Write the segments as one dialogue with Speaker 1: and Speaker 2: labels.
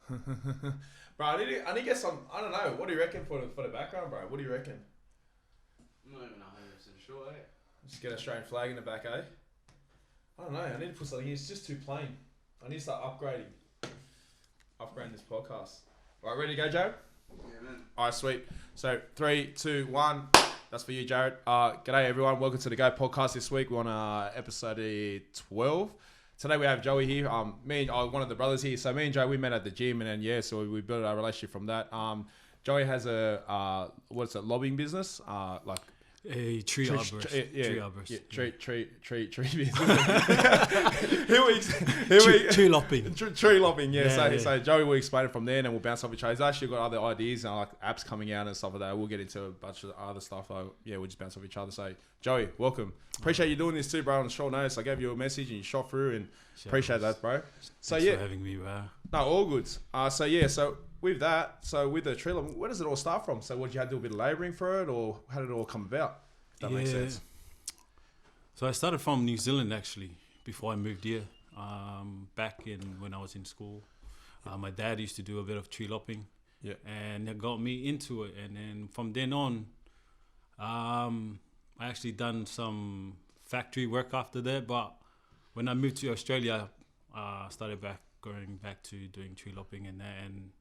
Speaker 1: Bro, I need to get some. I don't know. What do you reckon for the background, bro? What do you reckon?
Speaker 2: I'm not even 100% sure, eh?
Speaker 1: Just get an Australian flag in the back, eh? I don't know. I need to put something in. It's just too plain. I need to start upgrading this podcast. All right, ready to go, Jared?
Speaker 2: Yeah, man.
Speaker 1: All right, sweet. So 3, 2, 1. That's for you, Jared. G'day, everyone. Welcome to the Go podcast. This week we're on episode 12. Today we have Joey here. Me and one of the brothers here. So me and Joey, we met at the gym, and then so we built our relationship from that. Joey has a lobbying business, like
Speaker 3: a tree arborist. Tree arborist.
Speaker 1: Tree business.
Speaker 3: Tree lopping.
Speaker 1: Tree lopping, yeah. So Joey will explain it from there, and then we'll bounce off each other. He's actually got other ideas and like apps coming out and stuff like that. We'll get into a bunch of other stuff. We'll just bounce off each other. So Joey, welcome. Appreciate you doing this too, bro. On short notice, I gave you a message and you shot through, and appreciate that, bro. So
Speaker 3: Thanks for having me, bro.
Speaker 1: No, all good. So with that, with the tree lopping, where does it all start from? So what, you had to do a bit of labouring for it, or how did it all come about? If that makes sense.
Speaker 3: So I started from New Zealand actually before I moved here. Back when I was in school, my dad used to do a bit of tree lopping, and it got me into it. And then from then on, I actually done some factory work after that. But when I moved to Australia, I started going back to doing tree lopping and that. And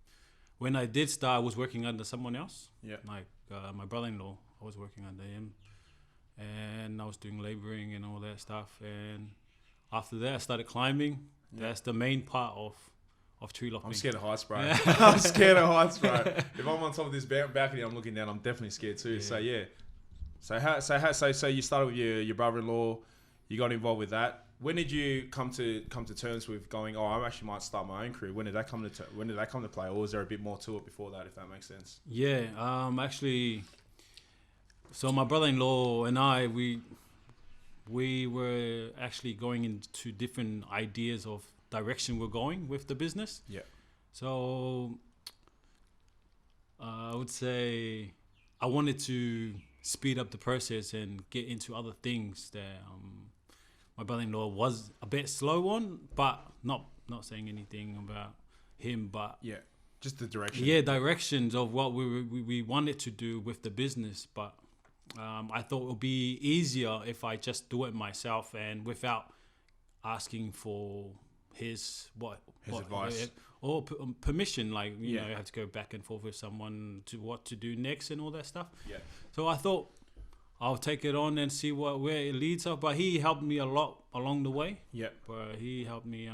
Speaker 3: when I did start, I was working under someone else. Like my brother-in-law, I was working under him. And I was doing labouring and all that stuff. And after that, I started climbing. That's the main part of tree lopping.
Speaker 1: I'm scared of heights, bro. I'm scared of heights, bro. If I'm on top of this balcony, I'm looking down, I'm definitely scared too. So you started with your brother-in-law. You got involved with that. When did you come to terms with going, I actually might start my own career? When did that come to play? Or was there a bit more to it before that, if that makes sense?
Speaker 3: Yeah, actually... So my brother-in-law and I, we were actually going into different ideas of direction we're going with the business.
Speaker 1: Yeah. So
Speaker 3: I would say I wanted to speed up the process and get into other things that my brother-in-law was a bit slow on, but not saying anything about him, but
Speaker 1: just the direction.
Speaker 3: Yeah, directions of what we wanted to do with the business, but. I thought it would be easier if I just do it myself and without asking for his
Speaker 1: advice
Speaker 3: or permission. Like you know, you have to go back and forth with someone to what to do next and all that stuff.
Speaker 1: Yeah.
Speaker 3: So I thought I'll take it on and see where it leads up. But he helped me a lot along the way.
Speaker 1: Yeah.
Speaker 3: But he helped me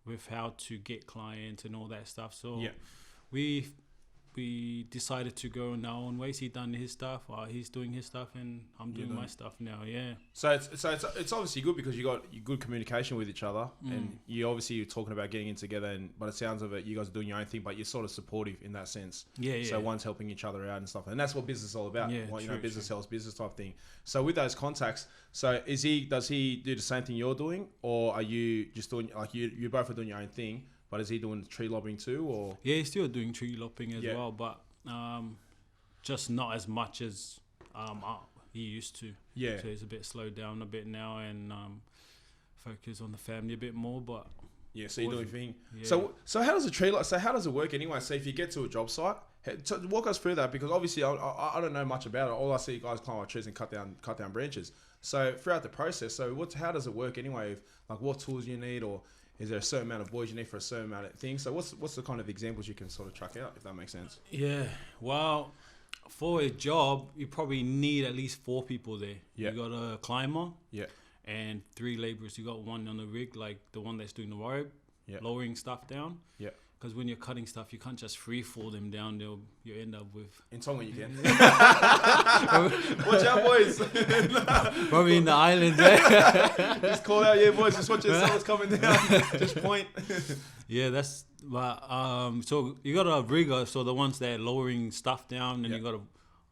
Speaker 3: with how to get clients and all that stuff. So we decided to go in our own ways. He done his stuff, he's doing his stuff, and I'm doing my stuff now. Yeah.
Speaker 1: So it's obviously good because you got good communication with each other, and you're talking about getting in together. But it sounds of it, you guys are doing your own thing, but you're sort of supportive in that sense.
Speaker 3: Yeah.
Speaker 1: So one's helping each other out and stuff, and that's what business is all about.
Speaker 3: Yeah,
Speaker 1: Business sells business type thing. So with those contacts, does he do the same thing you're doing, or are you just doing like you both are doing your own thing? But is he doing tree lopping too, or?
Speaker 3: Yeah, he's still doing tree lopping as well, but just not as much as he used to.
Speaker 1: Yeah.
Speaker 3: So he's a bit slowed down a bit now and focus on the family a bit more. But
Speaker 1: yeah, so you're doing thing.
Speaker 3: Yeah.
Speaker 1: So how does how does it work anyway? So if you get to a job site, walk us through that, because obviously I don't know much about it. All I see guys climb up trees and cut down branches. So throughout the process, how does it work anyway? Like what tools you need, or is there a certain amount of boys you need for a certain amount of things? So what's the kind of examples you can sort of chuck out, if that makes sense?
Speaker 3: Yeah, well, for a job, you probably need at least 4 people there.
Speaker 1: Yeah.
Speaker 3: You got a climber.
Speaker 1: Yeah.
Speaker 3: And 3 labourers. You got one on the rig, like the one that's doing the rope, lowering stuff down.
Speaker 1: Yeah.
Speaker 3: Because when you're cutting stuff, you can't just free fall them down. You end up with...
Speaker 1: In Tonga you can. Watch out, boys.
Speaker 3: Probably in the islands. Eh?
Speaker 1: Just call out, boys. Just watch someone's coming down. Just point.
Speaker 3: Yeah, that's... But, so you got a rigger, so the ones that are lowering stuff down, and you got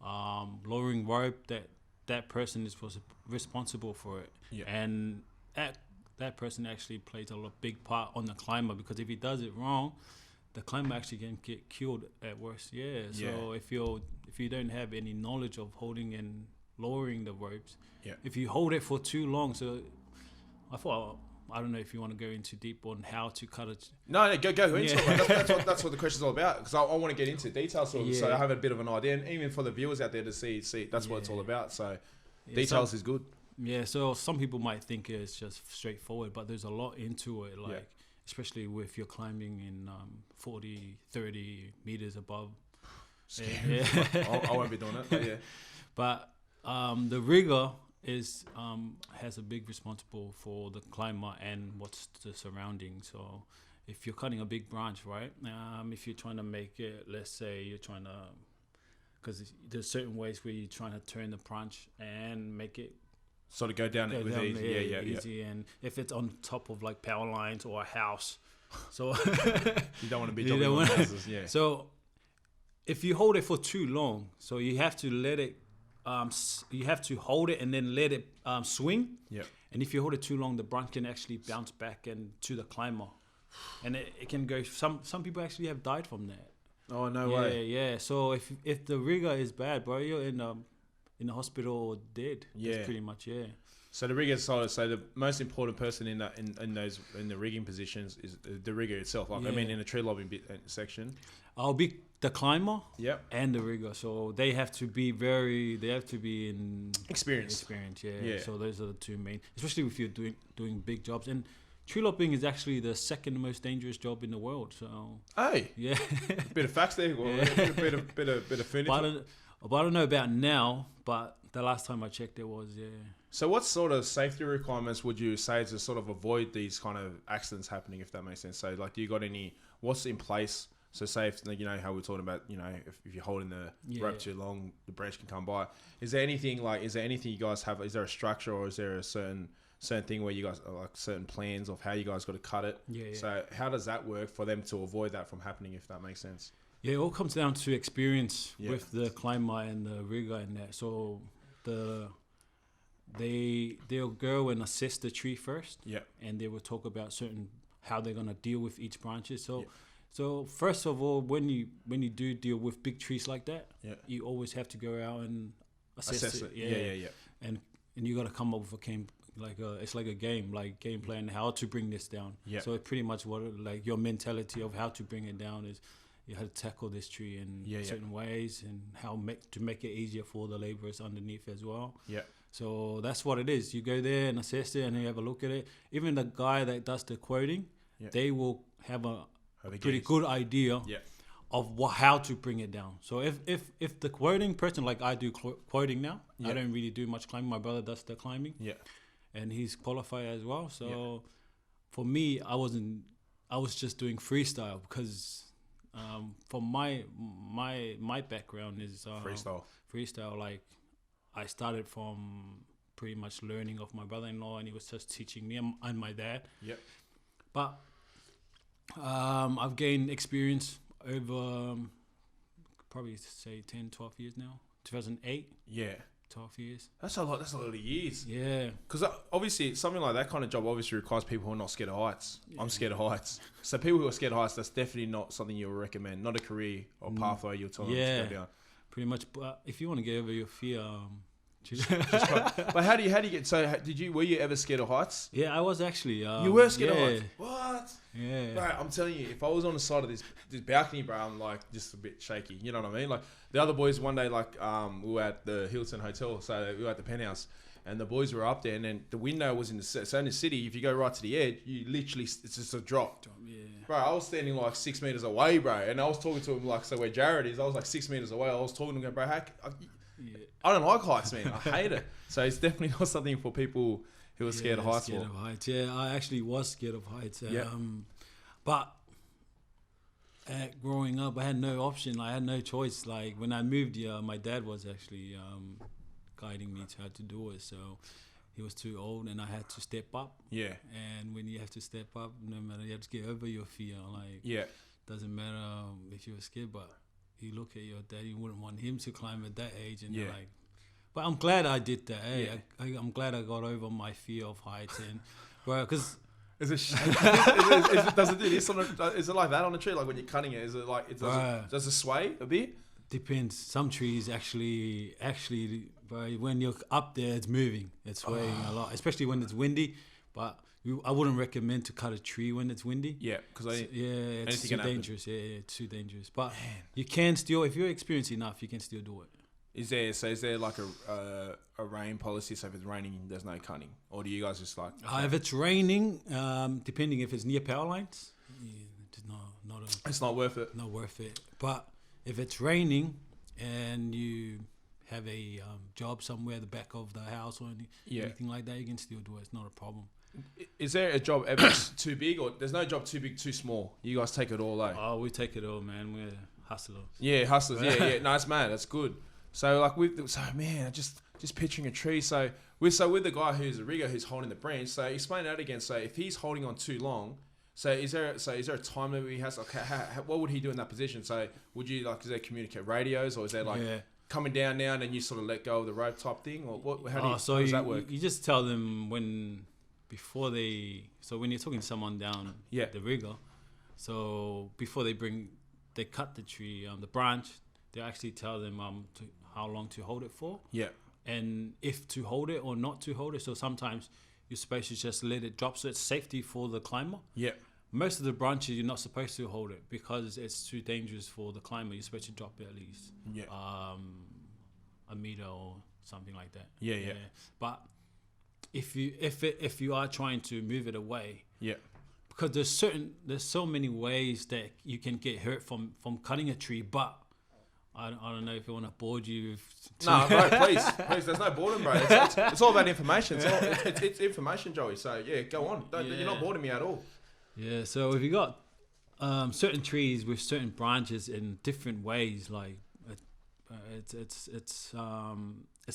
Speaker 3: a lowering rope, that person is responsible for it. Yeah. And that person actually plays a big part on the climber, because if he does it wrong, the climber actually can get killed at worst. Yeah. So if you don't have any knowledge of holding and lowering the ropes, if you hold it for too long, so I thought I don't know if you want to go into deep on how to cut it.
Speaker 1: No, go into it. Mate. That's what the question's all about. Because I want to get into details, so I have a bit of an idea, and even for the viewers out there to see that's what it's all about. So details is good.
Speaker 3: Yeah. So some people might think it's just straightforward, but there's a lot into it. Like especially if you're climbing in 40, 30 meters above.
Speaker 1: Scary. I won't be doing it. But
Speaker 3: But the rigger has a big responsible for the climber and what's the surrounding. So if you're cutting a big branch, right? If you're trying to make it, let's say you're trying to, because there's certain ways where you're trying to turn the branch and make it
Speaker 1: sort of go down with easy.
Speaker 3: Easy. And if it's on top of like power lines or a house, so
Speaker 1: you don't want to be jumping on houses. Yeah.
Speaker 3: So if you hold it for too long, so you have to let it. You have to hold it and then let it swing.
Speaker 1: Yeah.
Speaker 3: And if you hold it too long, the branch can actually bounce back and to the climber, and it can go. Some people actually have died from that.
Speaker 1: Oh no way.
Speaker 3: Yeah. So if the rigger is bad, bro, you're in the hospital or dead.
Speaker 1: Yeah.
Speaker 3: That's pretty much
Speaker 1: So the rigger, so the most important person in the rigging positions is the rigger itself. Like I mean, in the tree lobbing section.
Speaker 3: I'll be the climber.
Speaker 1: Yep.
Speaker 3: And the rigger, so they have to be in
Speaker 1: experience.
Speaker 3: Yeah. So those are the two main, especially if you're doing big jobs. And tree lopping is actually the second most dangerous job in the world. So
Speaker 1: yeah, bit of facts there. Well, bit of furniture.
Speaker 3: But I don't know about now. But the last time I checked, it was
Speaker 1: So what sort of safety requirements would you say to sort of avoid these kind of accidents happening, if that makes sense? So like, do you got what's in place? So say if, you know how we're talking about, you know, if you're holding the rope too long, the branch can come by. Is there anything you guys have? Is there a structure, or is there a certain thing where you guys like certain plans of how you guys got to cut it?
Speaker 3: Yeah.
Speaker 1: So how does that work for them to avoid that from happening, if that makes sense?
Speaker 3: Yeah, it all comes down to experience with the climber and the rigger and that. So they'll go and assess the tree first. Yeah. And they will talk about how they're gonna deal with each branches. So first of all, when you do deal with big trees like that, you always have to go out and assess it. Yeah. And you got to come up with a game, it's like a game plan, how to bring this down. Yeah. So it's pretty much like your mentality of how to bring it down is you have to tackle this tree in certain ways, and how to make it easier for the laborers underneath as well. Yeah. So that's what it is. You go there and assess it, and you have a look at it. Even the guy that does the quoting, they will have a pretty good idea of how to bring it down. So if the quoting person, like I do quoting now, I don't really do much climbing. My brother does the climbing, and he's qualified as well. So for me, I was just doing freestyle because for my background is freestyle. Like I started from pretty much learning off my brother-in-law, and he was just teaching me and my dad. Yep. But I've gained experience over probably say 10, 12 years now. 2008. Yeah. 12 years.
Speaker 1: That's a lot of years.
Speaker 3: Yeah.
Speaker 1: Because obviously something like that kind of job obviously requires people who are not scared of heights. Yeah. I'm scared of heights. So people who are scared of heights, that's definitely not something you'll recommend. Not a career or pathway you'll tell them to go down.
Speaker 3: Pretty much. But if you want to get over your fear,
Speaker 1: but how do you get? So were you ever scared of heights?
Speaker 3: Yeah, I was actually.
Speaker 1: You were scared of heights. What?
Speaker 3: Yeah.
Speaker 1: Bro, I'm telling you, if I was on the side of this balcony, bro, I'm like just a bit shaky. You know what I mean? Like the other boys one day, like we were at the Hilton Hotel, so we were at the penthouse, and the boys were up there, and then the window was in the city. If you go right to the edge, you literally it's just a drop. Yeah. Bro, I was standing like 6 meters away, bro, and I was talking to him like, so where Jared is, I was like 6 meters away. I was talking to him, bro, I don't like heights, man. I hate it. So it's definitely not something for people who are scared of heights.
Speaker 3: Scared of heights. Yeah, I actually was scared of heights. But growing up, I had no option. I had no choice. Like when I moved here, my dad was actually guiding me to how to do it. So he was too old, and I had to step up. Yeah. And when you have to step up, no matter, you have to get over your fear. Like doesn't matter if you're scared, but you look at your dad, you wouldn't want him to climb at that age, and you're like, but I'm glad I did that. Hey, I'm glad I got over my fear of heights, and because
Speaker 1: is it like that on a tree? Like when you're cutting it, is it like does it sway a bit?
Speaker 3: Depends. Some trees actually, bro, when you're up there, it's moving, it's swaying a lot, especially when it's windy. But I wouldn't recommend to cut a tree when it's windy.
Speaker 1: Yeah, because
Speaker 3: It's too
Speaker 1: can happen.
Speaker 3: dangerous. Yeah, too dangerous. But you can still, if you're experienced enough, you can still do it.
Speaker 1: Is there like a rain policy? So if it's raining, there's no cutting, or do you guys just like?
Speaker 3: If it's raining, depending if it's near power lines, it's
Speaker 1: It's not worth it.
Speaker 3: not worth it. But if it's raining and you have a job somewhere at the back of the house or anything like that, you can still do it. It's not a problem.
Speaker 1: Is there a job ever too big, or there's no job too big, too small? You guys take it all, eh?
Speaker 3: Oh, we take it all, man. We're hustlers.
Speaker 1: Yeah, hustlers. Yeah. No, it's mad. That's good. So like man, just picturing a tree. So with the guy who's a rigger who's holding the branch. So explain that again. So if he's holding on too long, is there a time limit he has? Like, what would he do in that position? So would you is there communicate radios, or is there coming down now and then you sort of let go of the rope type thing, or what? How does that work?
Speaker 3: You just tell them when you're talking to someone down the rigger, so before they cut the tree, the branch, they actually tell them how long to hold it for.
Speaker 1: Yeah.
Speaker 3: And if to hold it or not to hold it. So sometimes you're supposed to just let it drop so it's safety for the climber.
Speaker 1: Yeah.
Speaker 3: Most of the branches you're not supposed to hold it because it's too dangerous for the climber. You're supposed to drop it at least a meter or something like that.
Speaker 1: Yeah.
Speaker 3: But if you are trying to move it away, because there's so many ways that you can get hurt from cutting a tree. But I don't know if I want to bore you with
Speaker 1: No, bro, please, there's no boredom, bro. It's all about information. It's information, Joey. So yeah, go on. You're not boring me at all.
Speaker 3: Yeah, so if you got certain trees with certain branches in different ways, like it's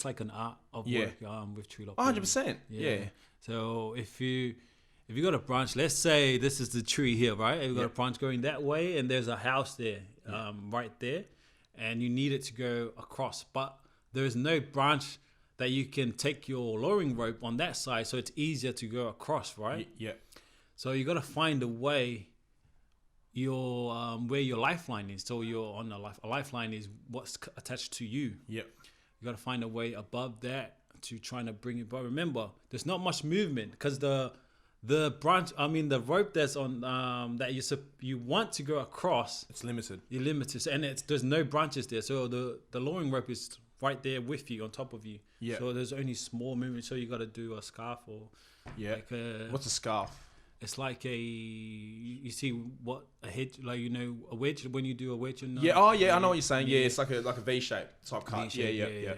Speaker 3: like an art of work with tree lopping.
Speaker 1: 100%. Yeah.
Speaker 3: So if you got a branch, let's say this is the tree here, right? You've got a branch going that way, and there's a house there, right there, and you need it to go across, but there is no branch that you can take your lowering rope on that side, so it's easier to go across, right?
Speaker 1: Yeah.
Speaker 3: So you got to find a way where your lifeline is. So you're on a lifeline is what's attached to you.
Speaker 1: Yeah.
Speaker 3: You got to find a way above that to try to bring it. But remember, there's not much movement because the rope that's on that you want to go across,
Speaker 1: it's limited.
Speaker 3: You're limited, and there's no branches there. So the lowering rope is right there with you, on top of you.
Speaker 1: Yeah.
Speaker 3: So there's only small movement. So you got to do a scarf or
Speaker 1: what's a scarf?
Speaker 3: It's like you see what a hedge, like a wedge when you do a wedge. And
Speaker 1: I know what you're saying. Yeah, it's like a V shape type cut. Yeah.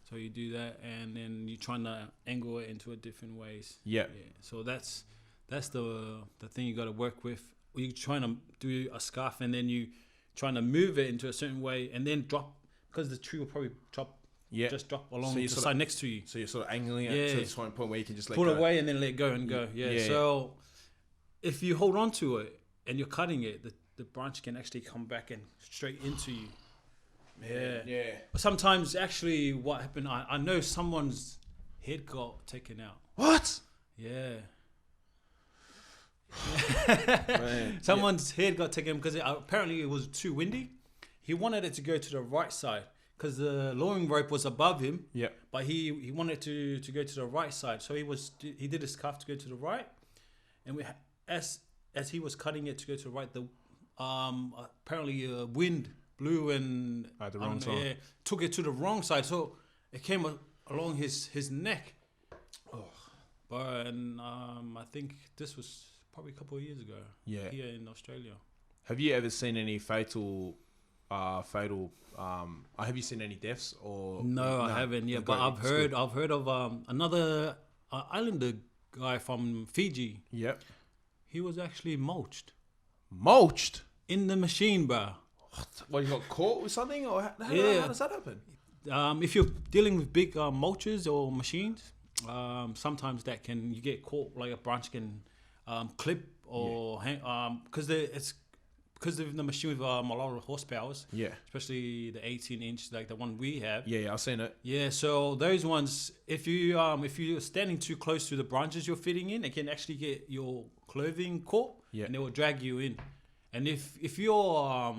Speaker 3: So you do that, and then you're trying to angle it into a different ways.
Speaker 1: Yeah.
Speaker 3: So that's the thing you got to work with. You're trying to do a scarf, and then you trying to move it into a certain way, and then drop, because the tree will probably drop. Yeah. Just drop along the side next to you.
Speaker 1: So you're sort of angling it to this point where you can just let
Speaker 3: pull
Speaker 1: go.
Speaker 3: Away and then let go and go. Yeah. So if you hold on to it and you're cutting it, the branch can actually come back and straight into you. Yeah. Sometimes actually what happened, I know someone's head got taken out.
Speaker 1: What?
Speaker 3: Yeah.
Speaker 1: Man.
Speaker 3: Someone's head got taken because apparently it was too windy. He wanted it to go to the right side because the lowering rope was above him. Yeah. But he wanted to go to the right side. So he did his scarf to go to the right. And as he was cutting it to go to the right, apparently wind blew and
Speaker 1: the wrong side.
Speaker 3: Took it to the wrong side, so it came along his neck. Oh, but I think this was probably a couple of years ago. Yeah, here in Australia.
Speaker 1: Have you ever seen any fatal? Have you seen any deaths or?
Speaker 3: No, I haven't. Yeah, but I've heard of another islander guy from Fiji.
Speaker 1: Yep.
Speaker 3: He was actually mulched.
Speaker 1: Mulched?
Speaker 3: In the machine, bro.
Speaker 1: What, you got caught with something? Or how does that happen?
Speaker 3: If you're dealing with big mulchers or machines, sometimes you get caught, like a branch can clip or hang, because of the machine with a lot of horsepower. Yeah. Especially the 18-inch, like the one we have.
Speaker 1: Yeah, I've seen it.
Speaker 3: Yeah, so those ones, if you're standing too close to the branches you're fitting in, it can actually get your clothing caught, and they will drag you in. And if you're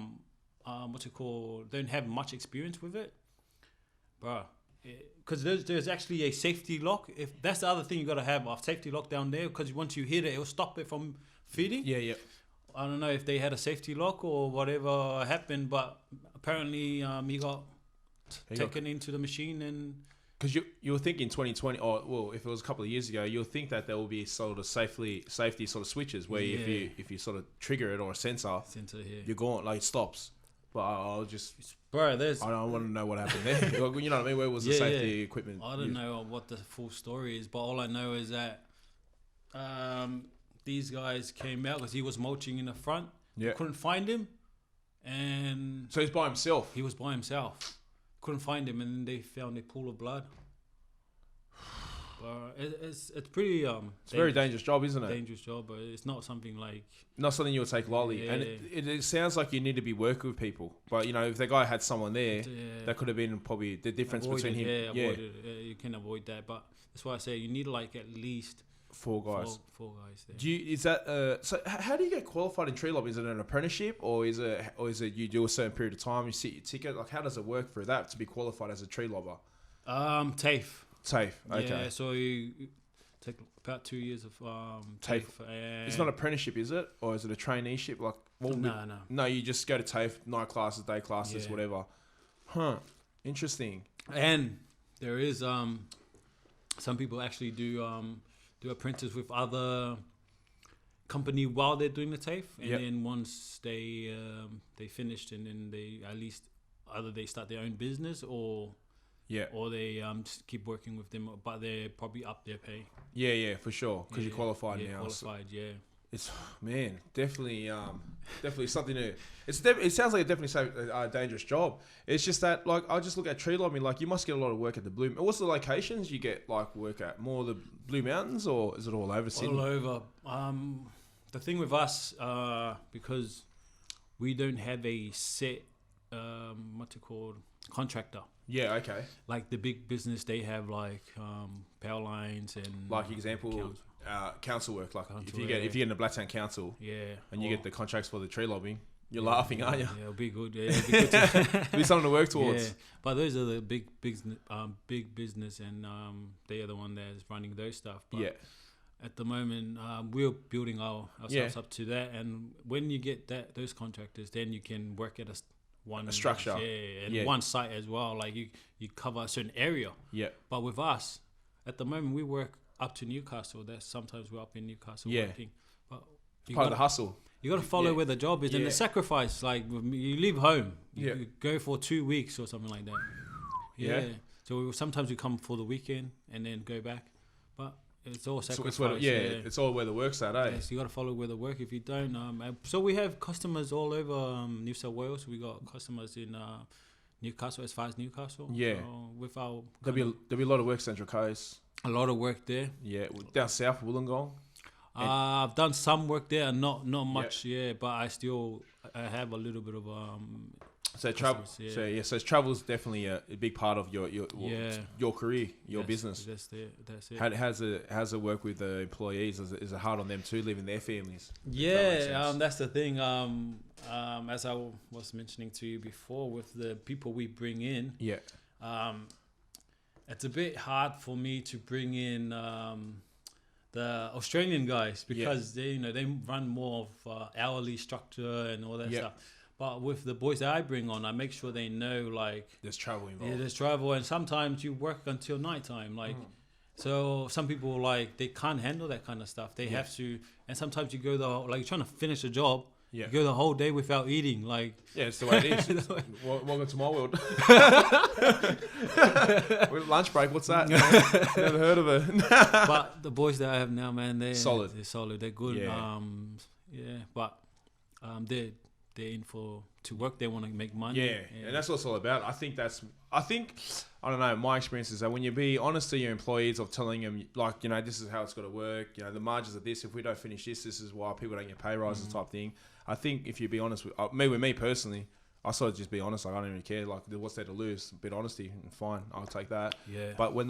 Speaker 3: don't have much experience with it, bro, because there's actually a safety lock. If that's the other thing you got to have, a safety lock down there, because once you hit it, it'll stop it from feeding.
Speaker 1: Yeah.
Speaker 3: I don't know if they had a safety lock or whatever happened, but apparently he got taken into the machine. And
Speaker 1: because you were thinking 2020, or well, if it was a couple of years ago, you'll think that there will be sort of safety sort of switches where if you sort of trigger it or a sensor, you're gone, like it stops. But I'll just,
Speaker 3: bro,
Speaker 1: I don't want to know what happened there. You know what I mean? Where was the safety equipment?
Speaker 3: I don't know what the full story is, but all I know is that these guys came out because he was mulching in the front.
Speaker 1: Yeah.
Speaker 3: Couldn't find him, and
Speaker 1: so he's by himself.
Speaker 3: He was by himself. Couldn't find him, and then they found a pool of blood. But it's pretty
Speaker 1: it's a very dangerous job, isn't it?
Speaker 3: Dangerous job, but it's not something like
Speaker 1: not something you'll take lightly. And it sounds like you need to be working with people. But you know, if the guy had someone there, that could have been probably the difference between him.
Speaker 3: You can avoid that. But that's why I say you need like at least
Speaker 1: 4 guys.
Speaker 3: Four guys there.
Speaker 1: So how do you get qualified in tree lobby? Is it an apprenticeship or is it you do a certain period of time, you sit your ticket? Like how does it work for that to be qualified as a tree lobber?
Speaker 3: TAFE.
Speaker 1: TAFE. Okay.
Speaker 3: Yeah, so you take about 2 years of TAFE.
Speaker 1: It's not apprenticeship, is it? Or is it a traineeship? Like No, you just go to TAFE, night classes, day classes, whatever. Huh. Interesting.
Speaker 3: And there is some people actually do apprentice with other company while they're doing the TAFE, and then once they finished, and then they at least either they start their own business or they just keep working with them, but they're probably up their pay. Yeah,
Speaker 1: for sure, because you're qualified now.
Speaker 3: Qualified,
Speaker 1: It's definitely something to. It sounds like a definitely a dangerous job. It's just that like I just look at tree lobbing, like you must get a lot of work at the Blue. What's the locations you get like work at? More the Blue Mountains, or is it all over Sydney?
Speaker 3: All over. The thing with us, because we don't have a set contractor.
Speaker 1: Yeah, okay.
Speaker 3: Like the big business, they have like power lines and
Speaker 1: like example. Council work, like if you get in the Blacktown Council, and you get the contracts for the tree lobbying, you're laughing, aren't you?
Speaker 3: Yeah, it'll be good. Yeah, it'll be good to
Speaker 1: be something to work towards.
Speaker 3: Yeah, but those are the big business, and they are the one that's running those stuff. But at the moment, we're building ourselves up to that, and when you get those contractors, then you can work at a structure, one site as well. Like you cover a certain area. Yeah. But with us, at the moment, we work up to Newcastle. That sometimes we're up in Newcastle working. But
Speaker 1: part of the hustle.
Speaker 3: You got to follow where the job is, and the sacrifice. Like you leave home, you go for 2 weeks or something like that. Yeah. So sometimes we come for the weekend and then go back, but it's all sacrifice.
Speaker 1: It's all where the work's at, eh?
Speaker 3: Yes, you got to follow where the work. If you don't, so we have customers all over New South Wales. We got customers in Newcastle, as far as Newcastle. Yeah. So with our
Speaker 1: there'll be a lot of work Central Coast.
Speaker 3: A lot of work there.
Speaker 1: Yeah, down south, Wollongong.
Speaker 3: I've done some work there, not much. But I have a little bit of
Speaker 1: So travel. So travel's definitely a big part of your career, your business.
Speaker 3: That's it.
Speaker 1: How's it work with the employees? Is it hard on them too, leaving their families?
Speaker 3: That's the thing. As I was mentioning to you before, with the people we bring in. It's a bit hard for me to bring in the Australian guys because they run more of hourly structure and all that stuff. But with the boys that I bring on, I make sure they know like
Speaker 1: there's travel involved.
Speaker 3: Yeah, there's travel, and sometimes you work until nighttime. Like, so some people like they can't handle that kind of stuff. They have to, and sometimes you go you're trying to finish a job. You go the whole day without eating, like...
Speaker 1: Yeah, it's the way it is. Welcome to my world. Lunch break, what's that? Never heard of it.
Speaker 3: But the boys that I have now, man, they're solid. They're good. But they're in to work. They want to make money.
Speaker 1: Yeah, and that's what it's all about. I think, I don't know, my experience is that when you be honest to your employees of telling them, like, this is how it's got to work, the margins are this, if we don't finish this is why people don't get pay rises type thing. I think if you be honest with me personally, I sort of just be honest. Like, I don't really care. Like, what's there to lose? A bit of honesty, and fine, I'll take that. Yeah. But when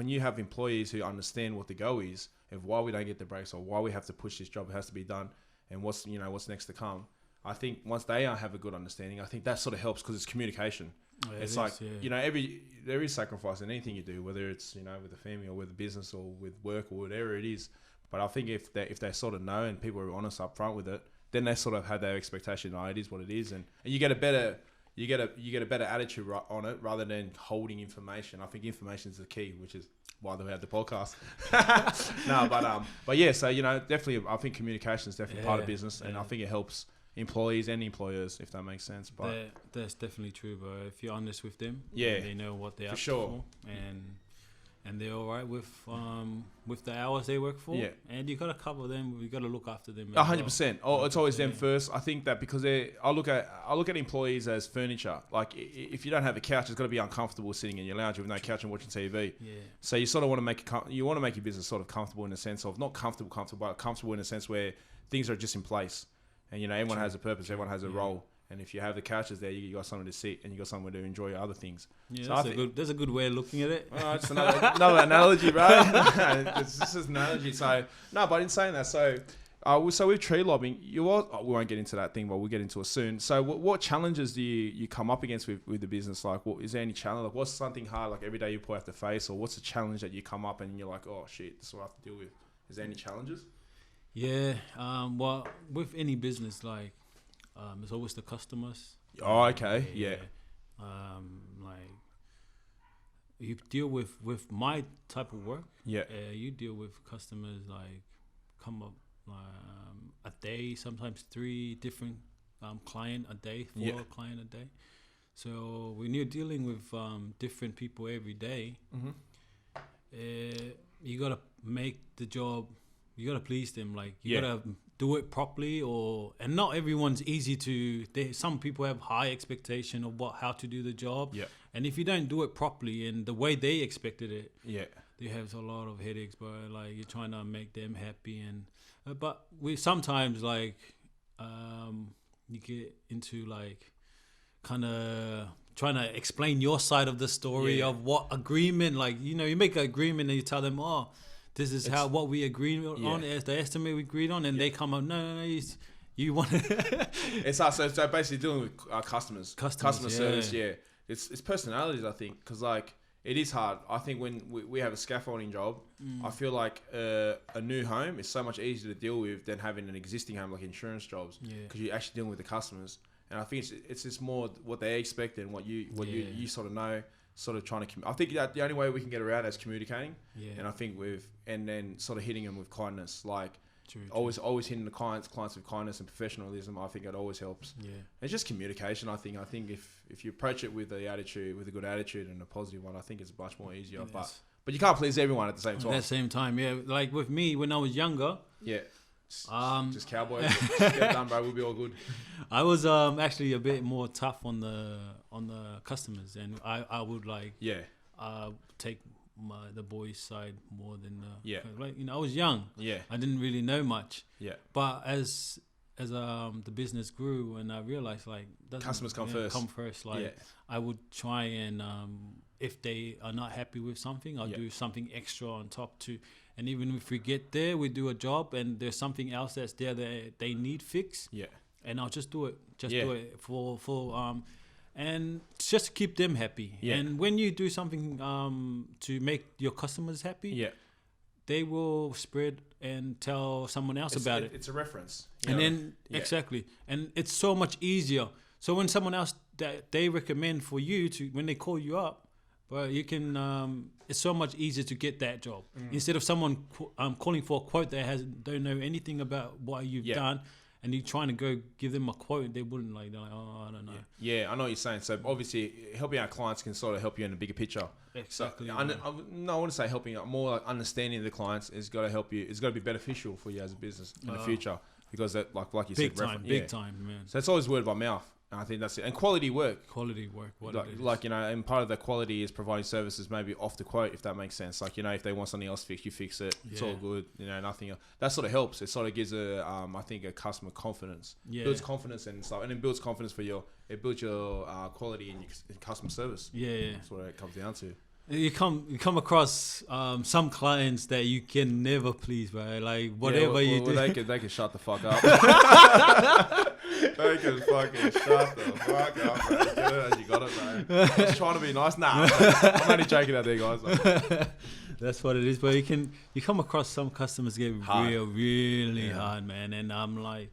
Speaker 1: you have employees who understand what the go is, of why we don't get the breaks or why we have to push this job, it has to be done, and what's next to come. I think once they have a good understanding, I think that sort of helps because it's communication.
Speaker 3: Yeah,
Speaker 1: It's
Speaker 3: it
Speaker 1: like,
Speaker 3: is, yeah.
Speaker 1: you know, there is sacrifice in anything you do, whether it's, you know, with the family or with the business or with work or whatever it is. But I think if they sort of know and people are honest up front with it, then they sort of have their expectation. Oh, it is what it is, and you get a better attitude on it rather than holding information. I think information is the key, which is why we had the podcast. No, but yeah. So, you know, definitely, I think communication is definitely part of business, and I think it helps employees and employers, if that makes sense. But
Speaker 3: that's definitely true, bro. If you're honest with them,
Speaker 1: yeah,
Speaker 3: they know what they're
Speaker 1: for
Speaker 3: up
Speaker 1: sure,
Speaker 3: for, and they're all right with the hours they work for.
Speaker 1: Yeah.
Speaker 3: And you gotta cover them. You gotta look after them.
Speaker 1: 100%. Oh, it's always them first. I think that because I look at employees as furniture. Like, if you don't have a couch, it's got to be uncomfortable sitting in your lounge with no couch and watching TV.
Speaker 3: Yeah.
Speaker 1: So you sort of want to make your business sort of comfortable in the sense of not comfortable, but comfortable in a sense where things are just in place, and you know everyone has a purpose, everyone has a role. And if you have the couches there, you got somewhere to sit and you got somewhere to enjoy your other things.
Speaker 3: Yeah, so that's a good way of looking at it.
Speaker 1: Oh, it's another analogy, bro. This is an analogy. So no, but in saying that, so with tree lobbing, we won't get into that thing, but we'll get into it soon. So what challenges do you come up against with the business? Like, is there any challenge? Like, what's something hard like every day you probably have to face, or what's a challenge that you come up and you're like, oh shit, this is what I have to deal with? Is there any challenges?
Speaker 3: Yeah. Well, with any business, like. It's always the customers.
Speaker 1: Oh, okay. Yeah.
Speaker 3: Like you deal with my type of work.
Speaker 1: Yeah.
Speaker 3: You deal with customers like come up a day, sometimes 3 different client a day, 4 client a day. So when you're dealing with different people every day, you gotta make the job. You gotta please them. Like you gotta do it properly, and not everyone's easy to. Some people have high expectation of how to do the job.
Speaker 1: Yeah.
Speaker 3: And if you don't do it properly and the way they expected it, they have a lot of headaches. But like you're trying to make them happy, and but we sometimes like you get into like kind of trying to explain your side of the story of what agreement. Like you make an agreement and you tell them, oh. This is what we agreed on, as the estimate we agreed on, and they come up, no, you want to...
Speaker 1: It's us, so basically dealing with our customers. Customer service, It's personalities, I think, because like, it is hard. I think when we have a scaffolding job, I feel like a new home is so much easier to deal with than having an existing home, like insurance jobs, because you're actually dealing with the customers. And I think it's just more what they expect and what you sort of know. Sort of trying to. I think that the only way we can get around is communicating, and I think and then sort of hitting them with kindness, like always hitting the clients with kindness and professionalism. I think it always helps. Yeah, it's just communication. I think if you approach it with a good attitude and a positive one, I think it's much more easier. Yes. But you can't please everyone at the same time.
Speaker 3: At the same time, yeah. Like with me when I was younger.
Speaker 1: Yeah. Just cowboy. Just get it done, bro. We'll be all good.
Speaker 3: I was actually a bit more tough on the customers, and I would like take the boys' side more than like I was young. Yeah, I didn't really know much. Yeah, but as the business grew, and I realized like
Speaker 1: customers come first.
Speaker 3: Like I would try and if they are not happy with something, I'll do something extra on top too. And even if we get there, we do a job and there's something else that's there that they need fixed. Yeah. And I'll just do it. Do it for and just to keep them happy. Yeah. And when you do something to make your customers happy, they will spread and tell someone else about it.
Speaker 1: It's a reference.
Speaker 3: And then exactly. And it's so much easier. So when someone else that they recommend for you to when they call you up, but you can. It's so much easier to get that job instead of someone calling for a quote that don't know anything about what you've done, and you're trying to go give them a quote. They wouldn't like. They're like, oh, I don't know.
Speaker 1: Yeah, I know what you're saying. So obviously, helping our clients can sort of help you in a bigger picture.
Speaker 3: Exactly.
Speaker 1: So, I want to say helping out more. Like understanding the clients is got to help you. It's got to be beneficial for you as a business in the future because that, like you
Speaker 3: big
Speaker 1: said,
Speaker 3: big time, man.
Speaker 1: So it's always word by mouth. And I think that's it. And quality work.
Speaker 3: Like
Speaker 1: and part of the quality is providing services maybe off the quote, if that makes sense. Like, if they want something else fixed, you fix it. It's all good. Nothing else. That sort of helps. It sort of gives I think a customer confidence. Yeah. Builds confidence and stuff. And it builds confidence it builds your quality in your customer service.
Speaker 3: Yeah.
Speaker 1: That's what it comes down to.
Speaker 3: You come across some clients that you can never please, bro. Like whatever you do,
Speaker 1: they can shut the fuck up. They can fucking shut the fuck up, bro. Get it? You got it, bro. I was trying to be nice. Nah, I'm only joking out there, guys.
Speaker 3: That's what it is. But you come across some customers get
Speaker 1: Hard.
Speaker 3: really hard, man. And I'm like,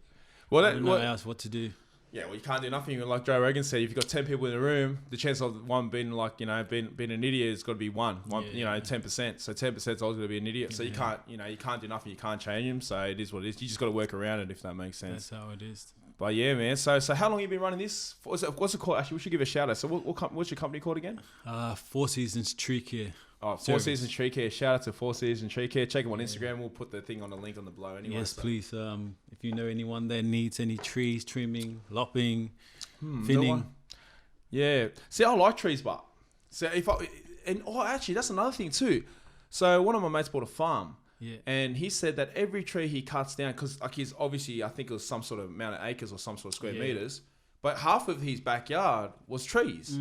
Speaker 1: Well,
Speaker 3: I don't know else what to do.
Speaker 1: yeah, well, you can't do nothing. Like Joe Rogan said, if you've got 10 people in the room, the chance of one being like, being an idiot has got to be one, 10%. So 10% is always going to be an idiot. So you can't do nothing. You can't change them. So it is what it is. You just got to work around it, if that makes sense.
Speaker 3: That's how it is.
Speaker 1: But yeah, man. So how long have you been running this? What's it called? Actually, we should give a shout out. So what's your company called again?
Speaker 3: 4 Seasons Tree Care.
Speaker 1: Oh, Four Seasons Tree Care. Shout out to 4 Seasons Tree Care. Check them on Instagram. We'll put the thing on the link on the below anyway.
Speaker 3: Yes, please. If you know anyone that needs any trees trimming, lopping, thinning.
Speaker 1: Yeah. See, I like trees, but actually, that's another thing too. So one of my mates bought a farm.
Speaker 3: Yeah.
Speaker 1: And he said that every tree he cuts down, because like he's obviously, I think it was some sort of amount of acres or some sort of square meters, but half of his backyard was trees.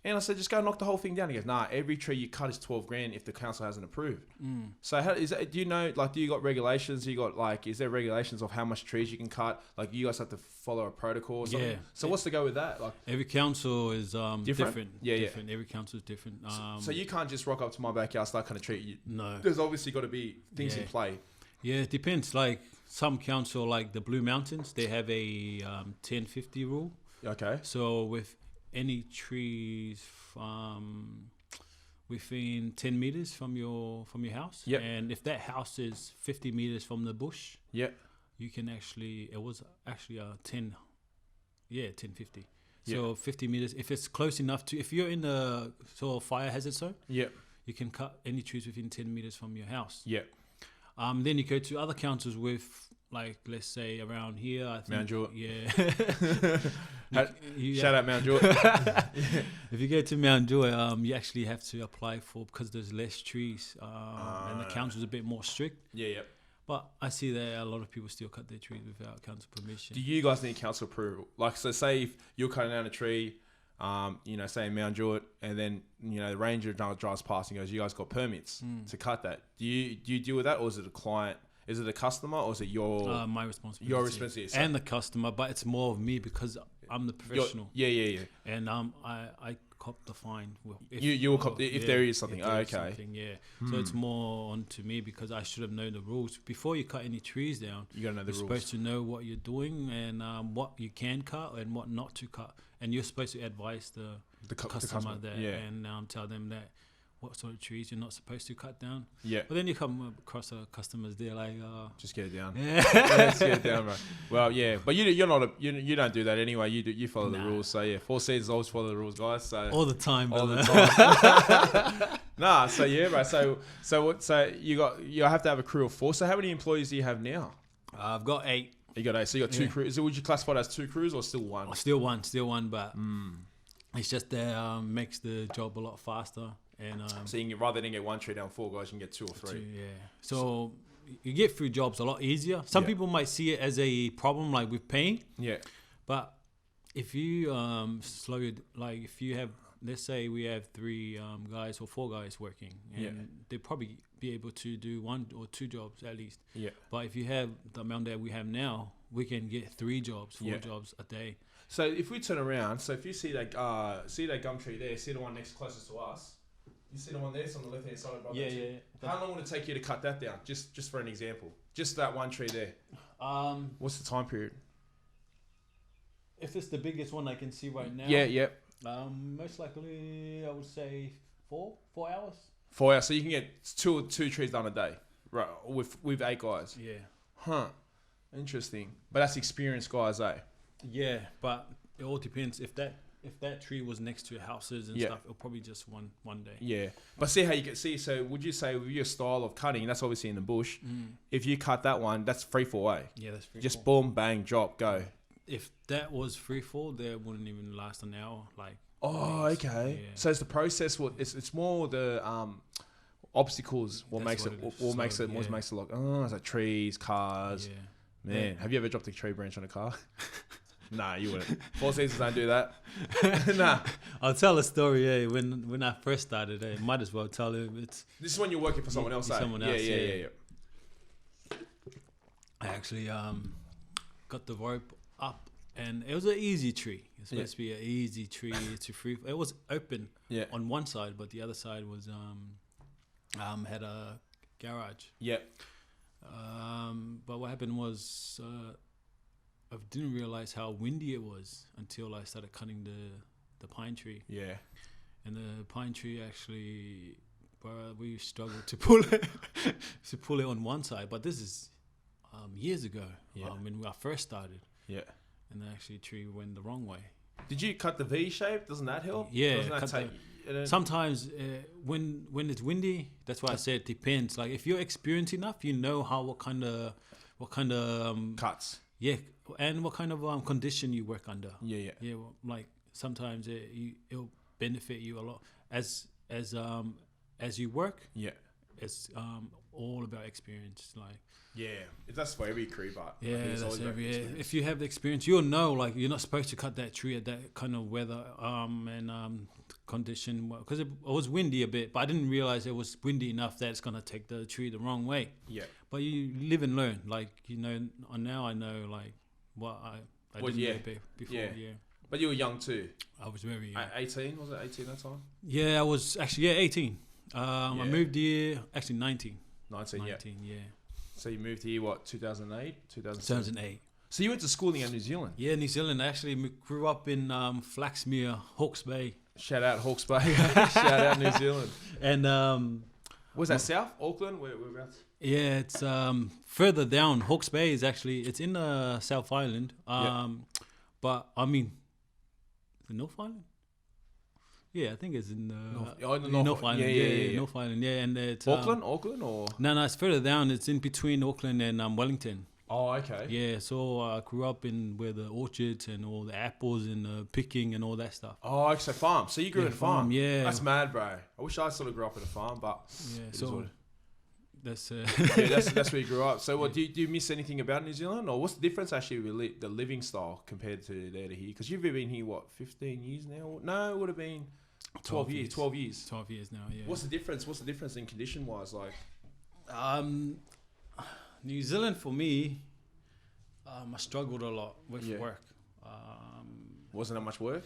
Speaker 1: And I said, just go knock the whole thing down. He goes, nah, every tree you cut is 12 grand if the council hasn't approved. So how is that? Do you know, like, do you got regulations? Is there regulations of how much trees you can cut? Like, you guys have to follow a protocol or something?
Speaker 3: Yeah.
Speaker 1: So what's the go with that? Like,
Speaker 3: every council is different.
Speaker 1: Yeah.
Speaker 3: Different. Every council is different.
Speaker 1: So you can't just rock up to my backyard, start cutting a tree.
Speaker 3: No.
Speaker 1: There's obviously got to be things in play.
Speaker 3: Yeah, it depends. Like some council, like the Blue Mountains, they have a 10-50 rule.
Speaker 1: Okay.
Speaker 3: So with any trees within 10 meters from your house, and if that house is 50 meters from the bush, you can actually, it was actually 10-50. So 50 meters, if it's close enough to, if you're in the sort of fire hazard zone, you can cut any trees within 10 meters from your house. Then you go to other councils with, like, let's say around here, I think.
Speaker 1: Mount Jewett.
Speaker 3: Yeah.
Speaker 1: Shout out Mount Jewett.
Speaker 3: If you go to Mount Jewett, you actually have to apply for, because there's less trees, and the council's a bit more strict. But I see that a lot of people still cut their trees without council permission.
Speaker 1: Do you guys need council approval? Like, so say if you're cutting down a tree, say in Mount Jewett, and then, the ranger drives past and goes, you guys got permits to cut that. Do you deal with that, or is it a client? Is it a customer, or is it
Speaker 3: my responsibility?
Speaker 1: Your responsibility.
Speaker 3: And the customer, but it's more of me because I'm the professional.
Speaker 1: Yeah.
Speaker 3: And I cop the fine.
Speaker 1: You will cop if there is something.
Speaker 3: So it's more on to me because I should have known the rules. Before you cut any trees down,
Speaker 1: you got to know the rules.
Speaker 3: You're supposed to know what you're doing and what you can cut and what not to cut. And you're supposed to advise the customer that and tell them that what sort of trees you're not supposed to cut down. But then you come across customers, they're like,
Speaker 1: just get it down. Just get it down, bro. Well, but you're not you don't do that anyway. You follow the rules. So 4 Seasons always follow the rules, guys. So
Speaker 3: all the time,
Speaker 1: all
Speaker 3: brother.
Speaker 1: the time. So bro. So you have to have a crew of 4. So how many employees do you have now?
Speaker 3: I've got 8.
Speaker 1: You got 8. So you got 2 crews. So would you classify it as 2 crews or still 1?
Speaker 3: Still one, but it's just that makes the job a lot faster. And
Speaker 1: so you can, rather than get 1 tree down 4 guys, you can get 2 or 3.
Speaker 3: So you get through jobs a lot easier. Some people might see it as a problem, like with paying. But if you slow it, like if you have, let's say we have 3 guys or 4 guys working, and they'll probably be able to do 1 or 2 jobs at least. But if you have the amount that we have now, we can get 3 jobs, 4 jobs a day.
Speaker 1: So if we turn around, so if you see that gum tree there, see the one next closest to us. You see the one there, it's on the left-hand side of the How long would it take you to cut that down? Just for an example. Just that 1 tree there. What's the time period?
Speaker 3: If it's the biggest one I can see right now. Most likely, I would say 4 hours.
Speaker 1: 4 hours. So you can get two trees done a day, right? With 8 guys. Huh. Interesting. But that's experienced guys, eh?
Speaker 3: Yeah, but it all depends. If that tree was next to houses and stuff, it'll probably just one day.
Speaker 1: But see how you can see. So would you say with your style of cutting, that's obviously in the bush, if you cut that one, that's free fall, eh?
Speaker 3: Yeah, that's free
Speaker 1: just
Speaker 3: fall.
Speaker 1: Boom, bang, drop, go.
Speaker 3: If that was free fall, that wouldn't even last an hour.
Speaker 1: Okay. So it's the process. It's more the obstacles. What makes it look. It's like trees, cars. Man, have you ever dropped a tree branch on a car? Nah, you wouldn't. 4 Seasons don't do that. Nah.
Speaker 3: I'll tell a story. When I first started, might as well tell it. It's
Speaker 1: This is when you're working for someone else, eh?
Speaker 3: someone else,
Speaker 1: Yeah.
Speaker 3: I actually got the rope up, and it was an easy tree. It's supposed to be an easy tree to free. It was open on one side, but the other side was had a garage.
Speaker 1: Yeah.
Speaker 3: But what happened was I didn't realize how windy it was until I started cutting the pine tree.
Speaker 1: Yeah.
Speaker 3: And the pine tree actually, we struggled to pull it on one side. But this is years ago, when I first started.
Speaker 1: Yeah.
Speaker 3: And actually, the tree went the wrong way.
Speaker 1: Did you cut the V shape? Doesn't that help?
Speaker 3: Yeah.
Speaker 1: Doesn't that
Speaker 3: Sometimes when it's windy, that's why I said it depends. Like if you're experienced enough, you know what kind of
Speaker 1: cuts?
Speaker 3: Yeah, and what kind of condition you work under.
Speaker 1: Yeah.
Speaker 3: Well, like sometimes it'll benefit you a lot as you work.
Speaker 1: Yeah.
Speaker 3: It's all about experience. Like
Speaker 1: that's for every crew, but
Speaker 3: if you have the experience, you'll know. Like you're not supposed to cut that tree at that kind of weather and condition, because it was windy a bit, but I didn't realize it was windy enough that it's gonna take the tree the wrong way.
Speaker 1: Yeah.
Speaker 3: But you live and learn. Like now I know like what I didn't know before. Yeah.
Speaker 1: But you were young too.
Speaker 3: I was very young.
Speaker 1: 18, was it 18 that time?
Speaker 3: Yeah, I was actually 18. I moved here actually 19.
Speaker 1: 19,
Speaker 3: yeah.
Speaker 1: So you moved here, what, 2008?
Speaker 3: 2008.
Speaker 1: So you went to schooling in New Zealand?
Speaker 3: Yeah, New Zealand. I actually grew up in Flaxmere, Hawke's Bay.
Speaker 1: Shout out Hawke's Bay. Shout out New Zealand.
Speaker 3: And
Speaker 1: was that south? Auckland? Whereabouts?
Speaker 3: Yeah, it's further down. Hawke's Bay is actually, it's in the South Island. But I mean, the North Island? Yeah, I think it's in North Island. Yeah, North Island. Yeah, and it's
Speaker 1: Auckland or
Speaker 3: no, it's further down. It's in between Auckland and Wellington.
Speaker 1: Oh, okay.
Speaker 3: Yeah, so I grew up in where the orchards and all the apples and picking and all that stuff.
Speaker 1: Oh, so farm. So you grew in a farm.
Speaker 3: Yeah,
Speaker 1: that's mad, bro. I wish I sort of grew up in a farm, but
Speaker 3: that's
Speaker 1: that's where you grew up. So, what do you miss anything about New Zealand, or what's the difference actually with the living style compared to there to here? Because you've been here 15 years now? No, it would have been 12 years. 12 years.
Speaker 3: 12 years now. Yeah.
Speaker 1: What's the difference? What's the difference in condition wise? Like,
Speaker 3: New Zealand for me, I struggled a lot with work.
Speaker 1: Wasn't that much work?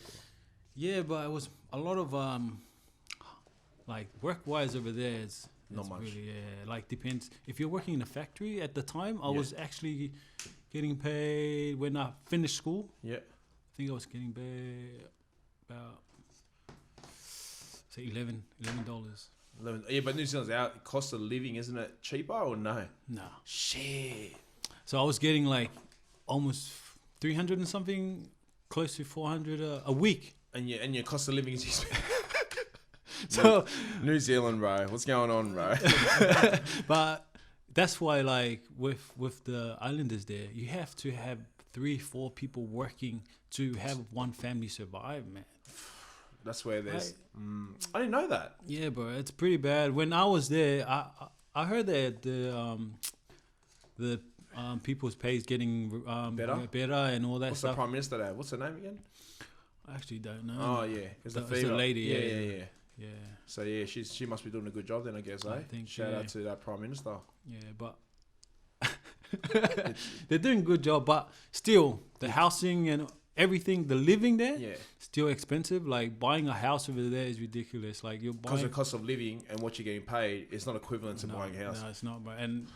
Speaker 3: Yeah, but it was a lot of like work-wise over there. It's
Speaker 1: not much.
Speaker 3: Really, like depends. If you're working in a factory at the time, I was actually getting paid when I finished school. Yeah, I think I was getting paid about say $11.
Speaker 1: Yeah, but New Zealand's out. Cost of living, isn't it cheaper or no?
Speaker 3: No.
Speaker 1: Shit.
Speaker 3: So I was getting like almost 300 and something, close to 400 a week.
Speaker 1: And your cost of living is so New Zealand, bro. What's going on, bro?
Speaker 3: But that's why, like with the islanders there, you have to have 3-4 people working to have one family survive, man.
Speaker 1: That's where there's. I didn't know that.
Speaker 3: Yeah, bro, it's pretty bad. When I was there, I heard that the people's pay is getting better and all that
Speaker 1: What's
Speaker 3: stuff.
Speaker 1: the Prime Minister there? What's her name again?
Speaker 3: I actually don't know.
Speaker 1: Oh yeah,
Speaker 3: it's the lady. Yeah.
Speaker 1: So yeah, she must be doing a good job then, I guess. I think. Shout out to that Prime Minister.
Speaker 3: Yeah, but they're doing a good job, but still the housing and everything, the living there, still expensive. Like buying a house over there is ridiculous. Like you're buying,
Speaker 1: because the cost of living and what you're getting paid is not equivalent to buying a house.
Speaker 3: No, it's not. Bro. And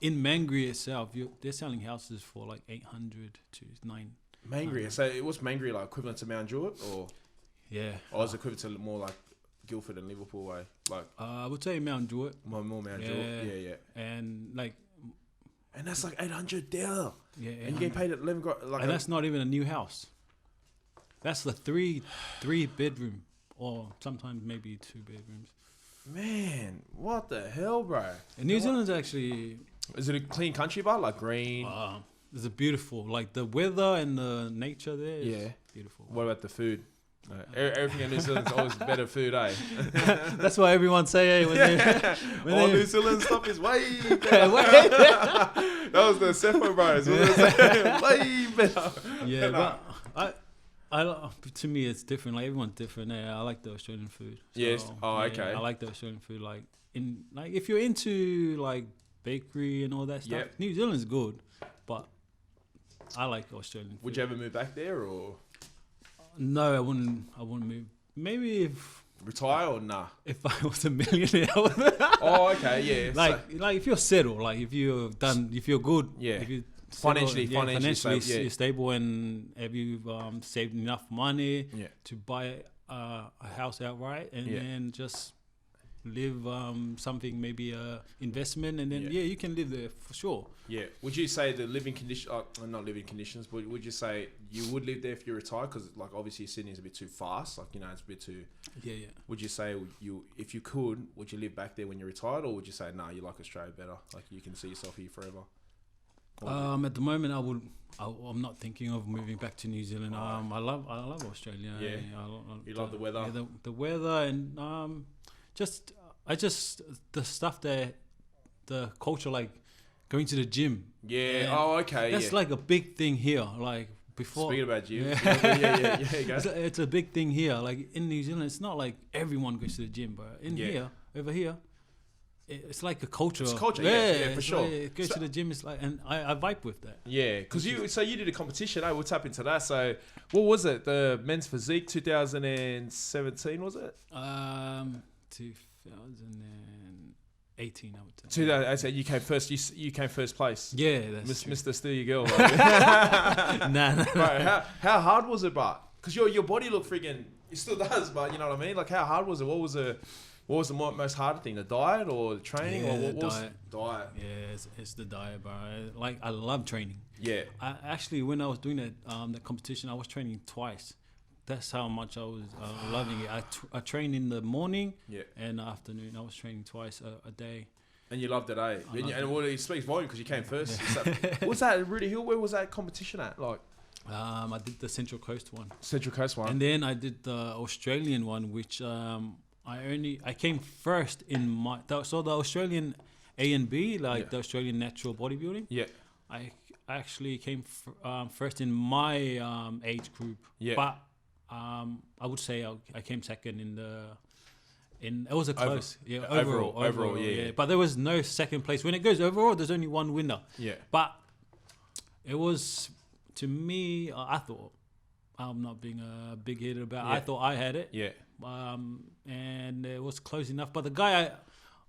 Speaker 3: in Mangere itself, they're selling houses for like 800 to 9.
Speaker 1: Mangere. So what's Mangere like? Equivalent to Mount Druitt, or
Speaker 3: or
Speaker 1: is it equivalent to more like Guildford and Liverpool way? Like
Speaker 3: I would say Mount Druitt.
Speaker 1: More Mount Druitt. Yeah.
Speaker 3: And like.
Speaker 1: And that's like $800 there.
Speaker 3: Yeah,
Speaker 1: and you're getting paid at 11.
Speaker 3: And that's not even a new house. That's the three bedroom, or sometimes maybe 2 bedrooms.
Speaker 1: Man, what the hell, bro?
Speaker 3: And New Zealand's actually.
Speaker 1: Is it a clean country, bar? Like green?
Speaker 3: It's a beautiful, like the weather and the nature there is beautiful.
Speaker 1: What about the food? Everything in New Zealand's always better food, eh?
Speaker 3: That's why everyone say, hey, when
Speaker 1: New Zealand stuff is way better. That was the Cepho bros. Way better.
Speaker 3: Yeah, but To me, it's different. Like everyone's different. Yeah, I like the Australian food.
Speaker 1: Yes. Oh,
Speaker 3: yeah,
Speaker 1: okay.
Speaker 3: I like the Australian food. Like if you're into like bakery and all that stuff,
Speaker 1: Yep.
Speaker 3: New Zealand's good, but I like Australian food.
Speaker 1: Would you ever move back there or
Speaker 3: No, I wouldn't. I wouldn't move. Maybe
Speaker 1: retire or nah?
Speaker 3: if I was a millionaire. I would.
Speaker 1: Oh, okay, yeah.
Speaker 3: Like if you're settled, like if you're good,
Speaker 1: Yeah.
Speaker 3: if you
Speaker 1: Financially stable, yeah.
Speaker 3: you're stable, and have you saved enough money
Speaker 1: Yeah.
Speaker 3: to buy a house outright, and
Speaker 1: Yeah.
Speaker 3: then just live something, maybe a investment, and then
Speaker 1: Yeah.
Speaker 3: you can live there for sure.
Speaker 1: Yeah. Would you say the living condition, not living conditions, but would you say you would live there if you retire? Because like obviously Sydney is a bit too fast. Like it's a bit too.
Speaker 3: Yeah.
Speaker 1: Would you say if you could, would you live back there when you're retired, or would you say nah, you like Australia better? Like you can see yourself here forever.
Speaker 3: At the moment, I'm not thinking of moving back to New Zealand. I love Australia.
Speaker 1: Yeah. You love the weather.
Speaker 3: Yeah, the weather, and the stuff there, the culture, like going to the gym.
Speaker 1: Yeah.
Speaker 3: And
Speaker 1: Oh, okay.
Speaker 3: that's like a big thing here. Like before.
Speaker 1: Speaking about gym.
Speaker 3: Yeah.
Speaker 1: Yeah. You go.
Speaker 3: It's a big thing here. Like in New Zealand, it's not like everyone goes to the gym, but over here, it's like a culture.
Speaker 1: It's culture, yeah, for sure.
Speaker 3: Like, go to the gym. It's like, and I vibe with that.
Speaker 1: Yeah, because you did a competition. We'll tap into that. So what was it? The men's physique 2017 was it?
Speaker 3: 2018, I would say.
Speaker 1: 2018. You came first. You came first place.
Speaker 3: Yeah, that's true.
Speaker 1: Mr. Steal Your Girl.
Speaker 3: Nah.
Speaker 1: Bro, how hard was it, but because your body looked friggin', it still does, but you know what I mean? Like how hard was it? What was the most hard thing? The diet or the training?
Speaker 3: Yeah,
Speaker 1: or what was
Speaker 3: diet.
Speaker 1: Diet.
Speaker 3: Yeah, it's the diet, bro. I love training.
Speaker 1: Yeah.
Speaker 3: I actually, when I was doing that competition, I was training twice. That's how much I was loving it. I trained in the morning and afternoon. I was training twice a day.
Speaker 1: And you loved it, eh? It speaks volume because you came first.
Speaker 3: Yeah.
Speaker 1: Was that Rudy Hill? Where was that competition at? Like,
Speaker 3: I did the Central Coast one.
Speaker 1: Central Coast one.
Speaker 3: And then I did the Australian one, which I came first in the Australian A and B, like the Australian natural bodybuilding.
Speaker 1: Yeah.
Speaker 3: I actually came first in my age group. Yeah. But I would say I came second it was a close. Overall, yeah. But there was no second place. When it goes overall, there's only one winner.
Speaker 1: Yeah.
Speaker 3: But it was, to me, I thought, I'm not being a big head about it. I thought I had it.
Speaker 1: Yeah.
Speaker 3: And it was close enough. But the guy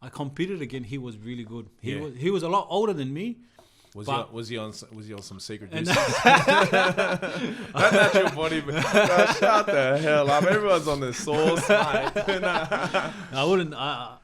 Speaker 3: I competed against, he was really good. He was a lot older than me.
Speaker 1: Was he on some secret juice? That natural body, shut the hell up! Everyone's on the sauce, mate.
Speaker 3: I wouldn't.
Speaker 1: I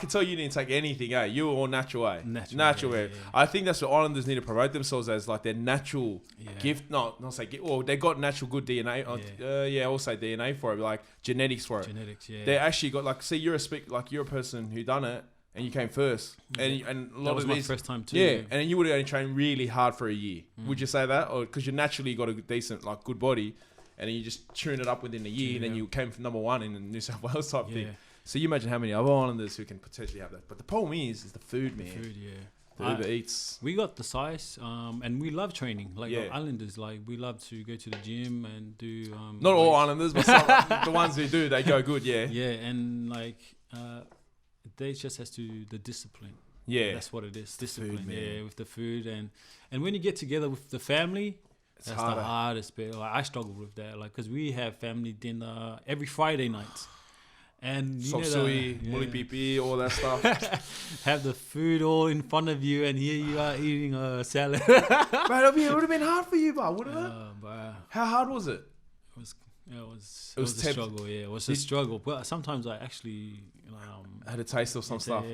Speaker 1: can tell you didn't take anything, eh? You were all natural, eh? Natural, eh? Yeah. I think that's what Islanders need to promote themselves as, like their natural gift. Not say gift. Well, they got natural good DNA. I'll say DNA for it, like genetics for it.
Speaker 3: Genetics, yeah.
Speaker 1: They actually got like. See, you're a person who done it. And you came first, and a lot
Speaker 3: that was
Speaker 1: of
Speaker 3: my
Speaker 1: these,
Speaker 3: first time too.
Speaker 1: Yeah, and you would have only trained really hard for a year. Would you say that, or because you naturally got a decent, like, good body, and then you just tune it up within a year, and then you came from number one in the New South Wales type thing. So you imagine how many other Islanders who can potentially have that. But the problem is the food, man.
Speaker 3: The food, yeah.
Speaker 1: The Uber Eats.
Speaker 3: We got the size, and we love training. Like the Islanders, like we love to go to the gym and do.
Speaker 1: Not all Islanders, but some, the ones who do, they go good. Yeah.
Speaker 3: Yeah, and like. They just has to the discipline.
Speaker 1: Yeah,
Speaker 3: that's what it is. Discipline. Food, with the food and when you get together with the family, that's harder. The hardest bit. Like, I struggle with that. Like because we have family dinner every Friday night, and
Speaker 1: Sop suey, muli pipi, all that stuff.
Speaker 3: Have the food all in front of you, and here you are eating a salad.
Speaker 1: Bro, it would have been hard for you, wouldn't it? How hard was it?
Speaker 3: It was a struggle. Yeah, it was a struggle. But sometimes I actually
Speaker 1: had a taste of some stuff.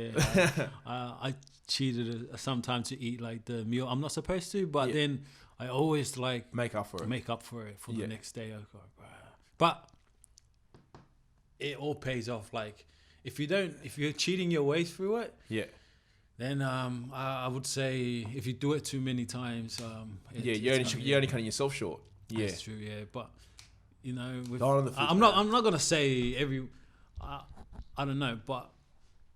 Speaker 3: I cheated sometimes to eat like the meal I'm not supposed to, but then I always like
Speaker 1: make up for it
Speaker 3: for the next day. But it all pays off. Like if you're cheating your way through it, then I would say if you do it too many times,
Speaker 1: you're only cutting yourself short. Yeah,
Speaker 3: that's true. Yeah, but. You know, I'm not gonna say I don't know, but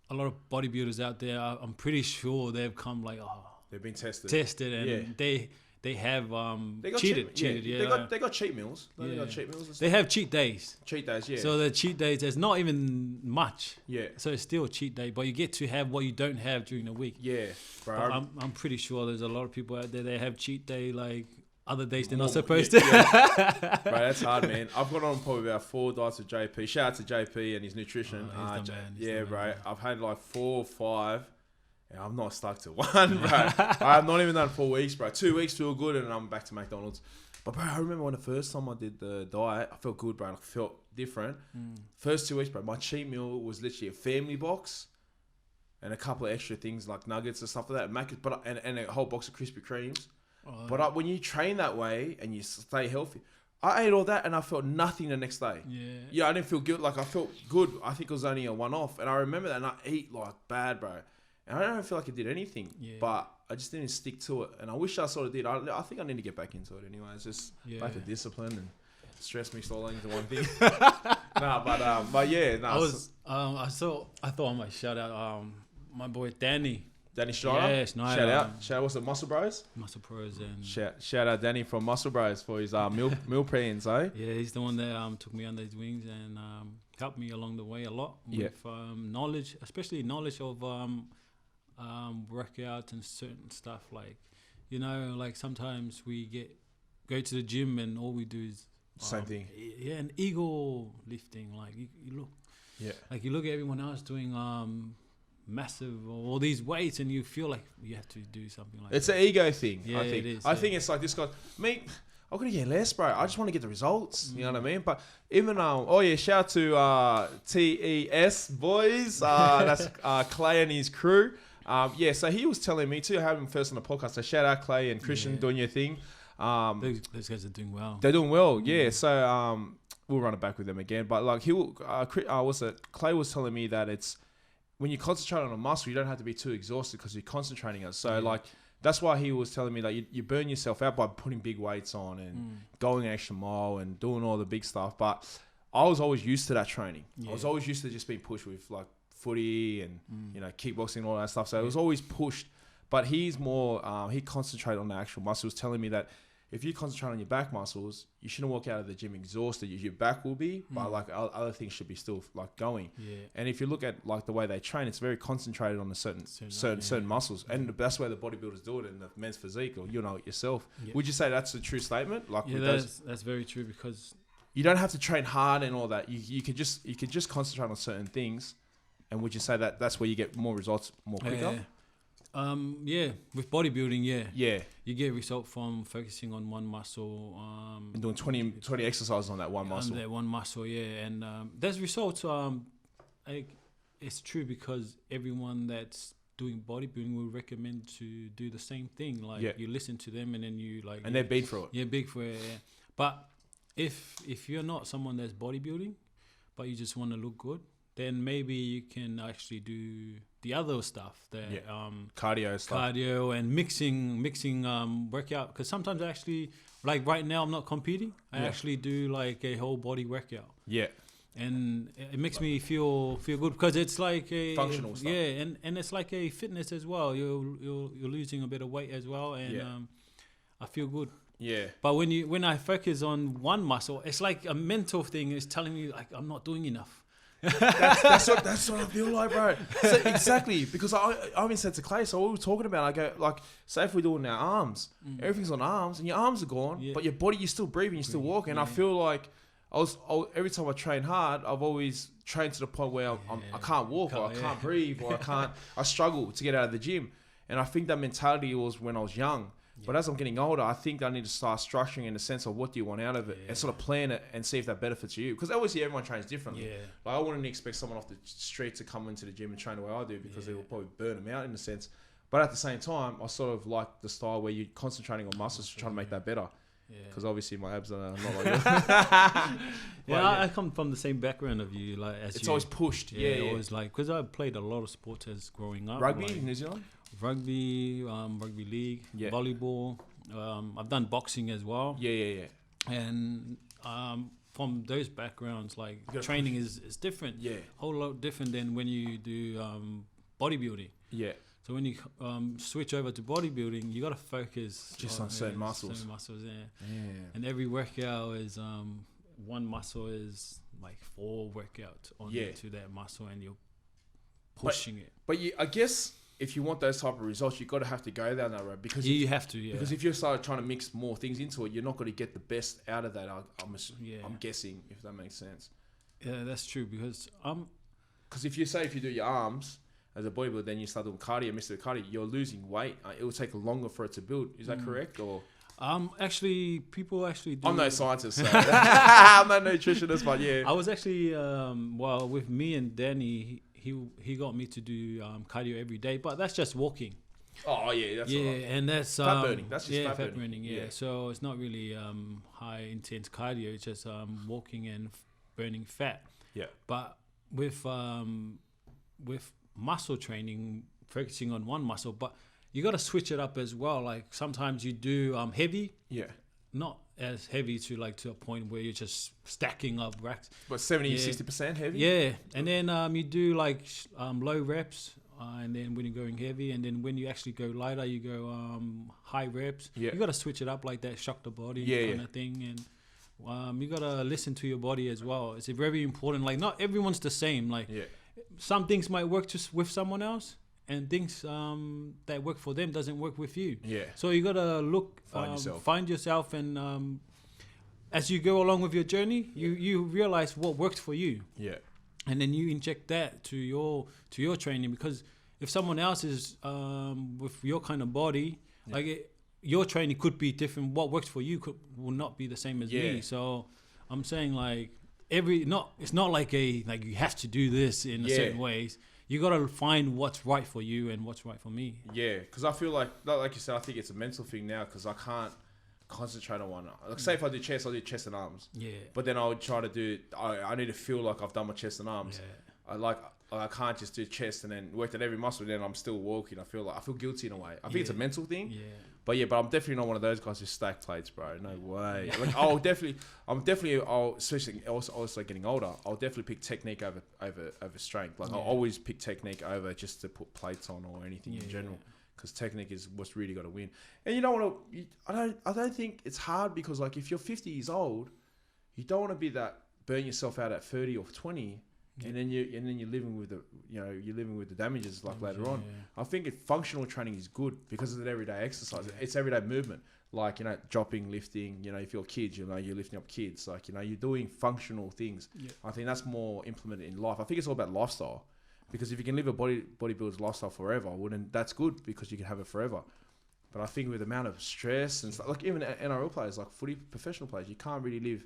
Speaker 3: a lot of bodybuilders out there, I'm pretty sure they've come like
Speaker 1: they've been tested,
Speaker 3: and they have
Speaker 1: They got
Speaker 3: cheated. Yeah,
Speaker 1: they got cheat meals. They
Speaker 3: Yeah.
Speaker 1: got cheat meals. And
Speaker 3: they
Speaker 1: stuff.
Speaker 3: have cheat days.
Speaker 1: Cheat days, yeah.
Speaker 3: So the cheat days, there's not even much.
Speaker 1: Yeah.
Speaker 3: So it's still a cheat day, but you get to have what you don't have during the week.
Speaker 1: Yeah, bro.
Speaker 3: But I'm pretty sure there's a lot of people out there that have cheat day like other days they're not
Speaker 1: More-
Speaker 3: supposed
Speaker 1: yeah,
Speaker 3: to.
Speaker 1: yeah. Bro, that's hard, man. I've got on probably about 4 diets with JP. Shout out to JP and his nutrition.
Speaker 3: Oh, he's the man, he's
Speaker 1: yeah,
Speaker 3: the
Speaker 1: bro.
Speaker 3: man.
Speaker 1: I've had like 4 or 5. And I'm not stuck to one, bro. I've not even done 4 weeks, bro. 2 weeks feel good, and I'm back to McDonald's. But bro, I remember when the first time I did the diet, I felt good, bro. I felt different. First 2 weeks, bro, my cheat meal was literally a family box and a couple of extra things like nuggets and stuff like that. And a whole box of Krispy Kremes.
Speaker 3: Oh,
Speaker 1: But when you train that way and you stay healthy, I ate all that and I felt nothing the next day. Yeah, I didn't feel good. Like I felt good. I think it was only a one-off, and I remember that. And I eat like bad, bro. And I don't feel like it did anything, but I just didn't stick to it. And I wish I sort of did. I think I need to get back into it anyway. It's just back to discipline and stress mixed all into one thing. But yeah, no.
Speaker 3: I thought I might shout out my boy Danny
Speaker 1: Schneider.
Speaker 3: Yeah, Schneider.
Speaker 1: Shout out. Shout out. What's it, Muscle Bros?
Speaker 3: Muscle Pros and
Speaker 1: Shout out Danny from Muscle Bros for his meal plans, eh?
Speaker 3: yeah, he's the one that took me under his wings and helped me along the way a lot with knowledge, especially knowledge of workouts and certain stuff. Like, you know, like sometimes we go to the gym and all we do is
Speaker 1: Same thing.
Speaker 3: Yeah, and ego lifting. Like you look, like you look at everyone else doing massive all these weights, and you feel like you have to do something like
Speaker 1: it's
Speaker 3: that.
Speaker 1: an ego thing.
Speaker 3: Yeah,
Speaker 1: I think.
Speaker 3: it is,
Speaker 1: I think it's like this guy. Me, I'm gonna get less, bro. I just want to get the results. You know what I mean? But even shout out to TES boys. That's Clay and his crew. So he was telling me too. I had him first on the podcast. So shout out Clay and Christian doing your thing.
Speaker 3: Those guys are doing well.
Speaker 1: They're doing well, yeah. So we'll run it back with them again. But like Clay was telling me that it's when you concentrate on a muscle, you don't have to be too exhausted because you're concentrating on it. So like that's why he was telling me that you burn yourself out by putting big weights on and going an extra mile and doing all the big stuff. But I was always used to that training. I was always used to just being pushed with like footy and kickboxing and all that stuff. So it was always pushed. But he's more he concentrated on the actual muscles, telling me that if you concentrate on your back muscles, you shouldn't walk out of the gym exhausted. Your back will be, but like other things should be still like going. Yeah. And if you look at like the way they train, it's very concentrated on the certain muscles, and that's where the bodybuilders do it in the men's physique, or you know it yourself. Yeah. Would you say that's a true statement? Like
Speaker 3: that's very true, because
Speaker 1: you don't have to train hard and all that. You can just concentrate on certain things, and would you say that that's where you get more results more quicker?
Speaker 3: With bodybuilding, you get result from focusing on one muscle,
Speaker 1: and doing 20 exercises on that one muscle.
Speaker 3: And there's results. It's true, because everyone that's doing bodybuilding will recommend to do the same thing. Like you listen to them, and then and
Speaker 1: they're big for it.
Speaker 3: Yeah, big for it. Yeah. But if you're not someone that's bodybuilding, but you just want to look good, then maybe you can actually do the other stuff, cardio and mixing workout. Because sometimes I actually, like right now, I'm not competing. I actually do like a whole body workout. Yeah. And it makes me feel good, because it's like a
Speaker 1: functional stuff.
Speaker 3: Yeah, and it's like a fitness as well. You're losing a bit of weight as well, and I feel good. Yeah. But when I focus on one muscle, it's like a mental thing. It's telling me like I'm not doing enough.
Speaker 1: that's what I feel like, bro. So, exactly, because I even said to Clay, so what we were talking about, I go like, say if we're doing our arms, everything's on arms, and your arms are gone, but your body, you're still breathing, you're still walking. I feel like every time I train hard, I've always trained to the point where I can't walk, or I can't breathe, or I struggle to get out of the gym. And I think that mentality was when I was young. But as I'm getting older, I think I need to start structuring in the sense of what do you want out of it, and sort of plan it and see if that benefits you. Because obviously everyone trains differently. Yeah. Like I wouldn't expect someone off the street to come into the gym and train the way I do, because it will probably burn them out in a sense. But at the same time, I sort of like the style where you're concentrating on muscles to try to make that better. Because obviously my abs are not like yours.
Speaker 3: I come from the same background of you. Like
Speaker 1: it's always pushed.
Speaker 3: Always like, because I played a lot of sports as growing up.
Speaker 1: Rugby in New Zealand.
Speaker 3: Rugby league, volleyball. I've done boxing as well. And from those backgrounds, like training is different. Yeah, whole lot different than when you do bodybuilding. Yeah. So when you switch over to bodybuilding, you got to focus
Speaker 1: just on certain muscles.
Speaker 3: Certain muscles, yeah.
Speaker 1: Yeah.
Speaker 3: And every workout is one muscle is like 4 workouts onto that muscle, and you're pushing it.
Speaker 1: But I guess if you want those type of results, you got to have to go down that road because
Speaker 3: you have to. Yeah.
Speaker 1: Because if you start trying to mix more things into it, you're not going to get the best out of that. I'm guessing, if that makes sense.
Speaker 3: Yeah, that's true because
Speaker 1: because if you do your arms as a bodybuilder, then you start doing cardio, miss the cardio, you're losing weight. It will take longer for it to build. Is that correct? Or
Speaker 3: actually, people actually do.
Speaker 1: I'm no scientist, so I'm no nutritionist, but yeah.
Speaker 3: I was actually with me and Danny, he got me to do cardio every day, but that's just walking.
Speaker 1: Oh yeah, that's all right.
Speaker 3: And that's
Speaker 1: fat burning. That's just
Speaker 3: fat burning. Yeah, so it's not really high intense cardio. It's just walking and burning fat.
Speaker 1: Yeah,
Speaker 3: but with muscle training, focusing on one muscle, but you got to switch it up as well. Like sometimes you do heavy.
Speaker 1: Yeah.
Speaker 3: Not as heavy to a point where you're just stacking up racks.
Speaker 1: But 60% heavy?
Speaker 3: Yeah. And then you do low reps, and then when you're going heavy, and then when you actually go lighter, you go high reps.
Speaker 1: Yeah.
Speaker 3: You got to switch it up like that, shock the body kind of thing. And you got to listen to your body as well. It's very important. Like not everyone's the same. Like some things might work just with someone else, and things that work for them doesn't work with you.
Speaker 1: Yeah.
Speaker 3: So you gotta find yourself, and as you go along with your journey, you realize what works for you.
Speaker 1: Yeah.
Speaker 3: And then you inject that to your training, because if someone else is with your kind of body, your training could be different. What works for you will not be the same as me. So I'm saying it's not like you have to do this in a certain ways. You got to find what's right for you and what's right for me.
Speaker 1: Yeah, because I feel like you said, I think it's a mental thing now because I can't concentrate on one. Like, say if I do chest, I'll do chest and arms. Yeah. But then I would try to do, I need to feel like I've done my chest and arms. Yeah. I can't just do chest and then work at every muscle, then I'm still walking. I feel guilty in a way. I think it's a mental thing. Yeah. But I'm definitely not one of those guys who stack plates, bro. No way. Especially also getting older, I'll definitely pick technique over strength. I'll always pick technique over just to put plates on or anything in general, because technique is what's really got to win. And you don't want to. I don't think it's hard because if you're 50 years old, you don't want to be that burn yourself out at 30 or 20. Yeah. And then you're living with the damages later on. Yeah. I think functional training is good because it's an everyday exercise. Yeah. It's everyday movement, dropping, lifting. If you're kids, you're lifting up kids. You're doing functional things. Yeah. I think that's more implemented in life. I think it's all about lifestyle, because if you can live a bodybuilder's lifestyle forever, then that's good because you can have it forever. But I think with the amount of stress and stuff, even NRL players, footy professional players, you can't really live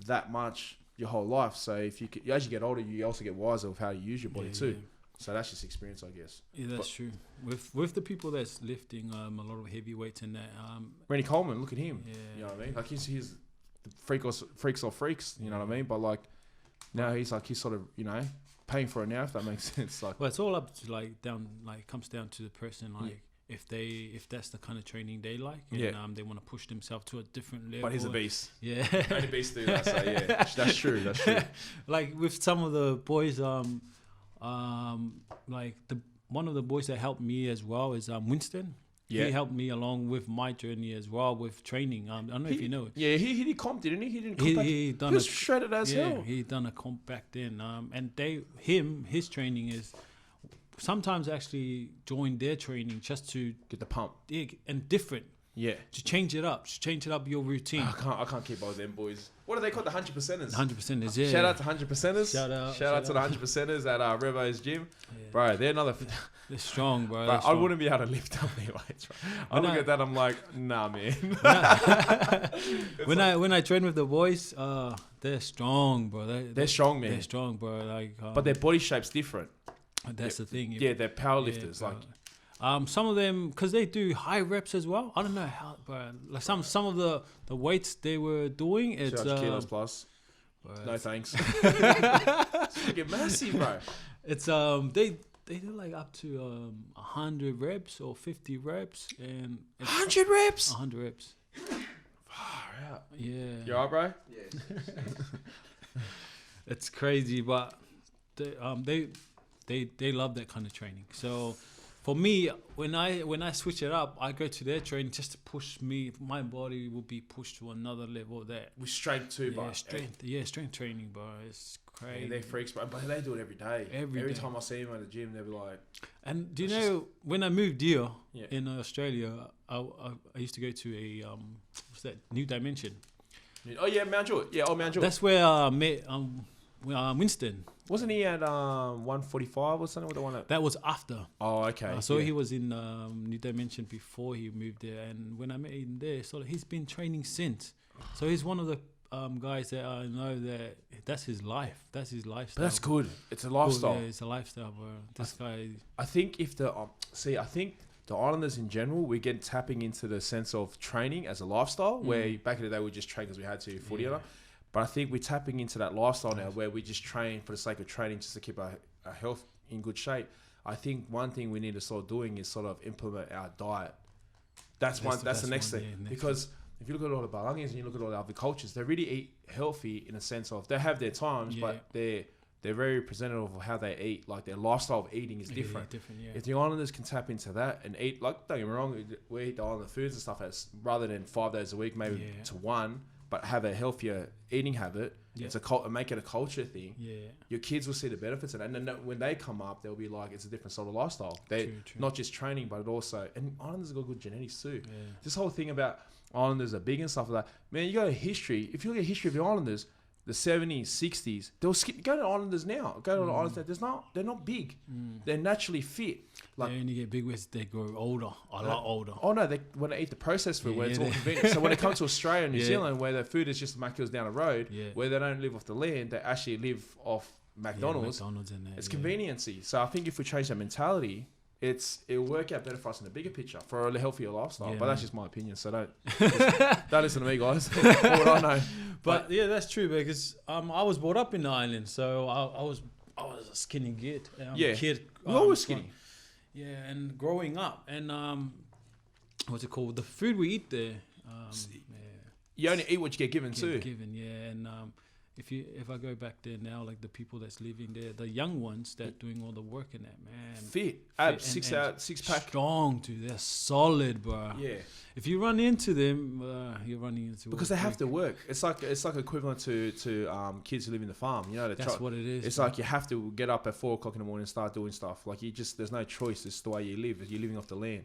Speaker 1: that much your whole life. So as you get older, you also get wiser of how to use your body too. Yeah. So that's just experience, I guess.
Speaker 3: Yeah, that's true. With the people that's lifting a lot of heavy weights and that.
Speaker 1: Randy Coleman, look at him. Yeah. You know what I mean? He's the freaks or freaks. You know what I mean? But now he's sort of paying for it now, if that makes sense.
Speaker 3: Well, it's all up to comes down to the person. If that's the kind of training they like, and they want to push themselves to a different level.
Speaker 1: But he's a beast.
Speaker 3: Yeah,
Speaker 1: only beasts do that. So yeah, that's true. That's true.
Speaker 3: With some of the boys, one of the boys that helped me as well is Winston. Yeah. He helped me along with my journey as well with training. I don't know if you know it.
Speaker 1: Yeah, he did comp, didn't he? He didn't comp. He was shredded as hell.
Speaker 3: He done a comp back then. And his training is. Sometimes actually join their training just to
Speaker 1: get the pump
Speaker 3: and different. Yeah. To change it up your routine.
Speaker 1: I can't keep up with them boys. What are they called? The 100%ers.
Speaker 3: 100%ers, yeah.
Speaker 1: Shout out to 100%ers. Shout out to the 100%ers at Revo's gym. Yeah. Bro, they're
Speaker 3: they're strong, bro.
Speaker 1: I wouldn't be able to lift up their weights, bro. I look at that, I'm like, nah, man.
Speaker 3: When I train with the boys, they're strong, bro.
Speaker 1: They're strong, man.
Speaker 3: They're strong, bro.
Speaker 1: But their body shape's different.
Speaker 3: That's the thing.
Speaker 1: Yeah, they're powerlifters.
Speaker 3: Some of them, because they do high reps as well. I don't know how, but some of the weights they were doing, it's
Speaker 1: kilos plus. No thanks. It's freaking massive, bro.
Speaker 3: It's they do up to 100 reps or 50 reps, and
Speaker 1: 100 reps.
Speaker 3: 100 reps.
Speaker 1: Far out.
Speaker 3: Yeah.
Speaker 1: You alright, bro?
Speaker 2: Yeah.
Speaker 3: It's crazy, but they love that kind of training. So for me, when I switch it up, I go to their training just to push me. My body will be pushed to another level. That
Speaker 1: with strength too, but
Speaker 3: strength training, bro. It's crazy.
Speaker 1: Yeah, they're freaks, but they do it every day. Every time I see them at the gym, they'll be like.
Speaker 3: And do you know when I moved here in Australia, I used to go to a what's that, New Dimension.
Speaker 1: Oh yeah, Mount Druitt. Yeah, Mount Druitt.
Speaker 3: That's where I met Winston.
Speaker 1: Wasn't he at 145 or something with the one
Speaker 3: that was after?
Speaker 1: Oh, okay.
Speaker 3: So he was in New Dimension before he moved there, and when I met him there, so he's been training since. So he's one of the guys that I know that's his life. That's his lifestyle.
Speaker 1: But that's good. It's a lifestyle.
Speaker 3: Yeah, it's a lifestyle, bro. This guy.
Speaker 1: I think if the I think the Islanders in general, we get tapping into the sense of training as a lifestyle. Where back in the day we just trained because we had to footy. But I think we're tapping into that lifestyle now where we just train for the sake of training just to keep our health in good shape. I think one thing we need to start doing is sort of implement our diet. That's the next thing. Because if you look at all the Balangians and you look at all the other cultures, they really eat healthy in a sense of they have their times, but they're very representative of how they eat. Like their lifestyle of eating is different. If the Islanders can tap into that and eat, like, don't get me wrong, we eat the Islander foods and stuff as rather than 5 days a week, maybe to one, but have a healthier eating habit. It's make it a culture thing. Your kids will see the benefits of that, and then when they come up, they'll be like, it's a different sort of lifestyle. They not just training, but it also, and Islanders have got good genetics too. This whole thing about Islanders are big and stuff like that. Man, you go to history. If you look at history of the Islanders, the 70s, 60s, they'll go to Islanders now. Go to the Islanders. They're not big. They're naturally fit. Like,
Speaker 3: they only get big as they grow older, a lot older.
Speaker 1: Oh no, they want to eat the processed food where it's all convenient. So when it comes to Australia and New Zealand, where the food is just McDonald's down the road, where they don't live off the land, they actually live off McDonald's.
Speaker 3: McDonald's and that,
Speaker 1: it's conveniency. So I think if we change that mentality, it'll work out better for us in the bigger picture for a healthier lifestyle. But that's just my opinion. So don't listen to me, guys. What I know.
Speaker 3: But yeah, that's true because I was brought up in the island, so I was a skinny kid.
Speaker 1: Kid. We're always skinny.
Speaker 3: Yeah, and growing up, and what's it called? The food we eat there.
Speaker 1: You only eat what you get given too.
Speaker 3: And if I go back there now, like the people that's living there, the young ones that doing all the work in that, man,
Speaker 1: fit, abs, six pack,
Speaker 3: strong too. They're solid, bro. Yeah. If you run into them, you're running into
Speaker 1: because they have to work. It's like equivalent to kids who live in the farm. You know,
Speaker 3: that's what it is.
Speaker 1: It's like you have to get up at 4 o'clock in the morning and start doing stuff. Like there's no choice. It's the way you live. You're living off the land.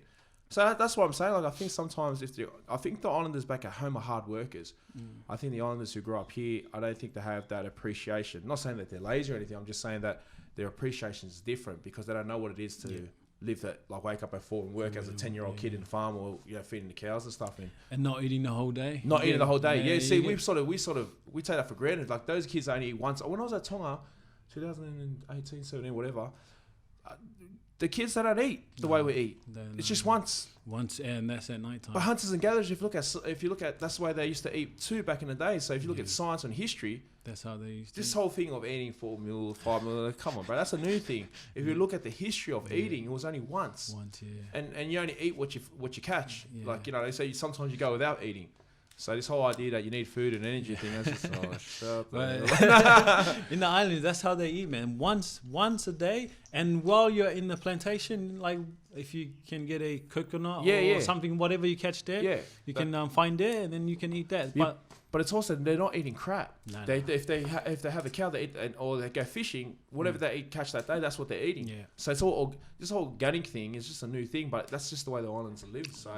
Speaker 1: So that's what I'm saying. Like I think sometimes I think the Islanders back at home are hard workers. I think the Islanders who grow up here, I don't think they have that appreciation. Not saying that they're lazy or anything. I'm just saying that their appreciation is different because they don't know what it is to live that, like wake up at 4 and work as a 10-year-old kid in the farm or feeding the cows and stuff.
Speaker 3: And not eating the whole day.
Speaker 1: Not eating the whole day. Yeah. See, we take that for granted. Like those kids only eat once. When I was at Tonga, 2018, 17, whatever. The kids, they don't eat the way we eat. It's just once.
Speaker 3: Once, and that's at night time.
Speaker 1: But hunters and gatherers, if you look at, that's the way they used to eat too back in the day. So if you look at science and history,
Speaker 3: that's how they used to.
Speaker 1: This whole thing of eating 4 meals, 5 meals, come on, bro, that's a new thing. If you look at the history of eating, it was only once.
Speaker 3: Once,
Speaker 1: And you only eat what you catch. Like, you know, they say sometimes you go without eating. So this whole idea that you need food and energy thing, that's just
Speaker 3: in the islands, that's how they eat, man. Once a day, and while you're in the plantation, like if you can get a coconut or something, whatever you catch there, you can find there, and then you can eat that.
Speaker 1: But it's also they're not eating crap.
Speaker 3: No.
Speaker 1: If they have a cow, they eat, or they go fishing, whatever they catch that day, that's what they're eating.
Speaker 3: Yeah.
Speaker 1: So it's all this whole organic thing is just a new thing, but that's just the way the islands live. So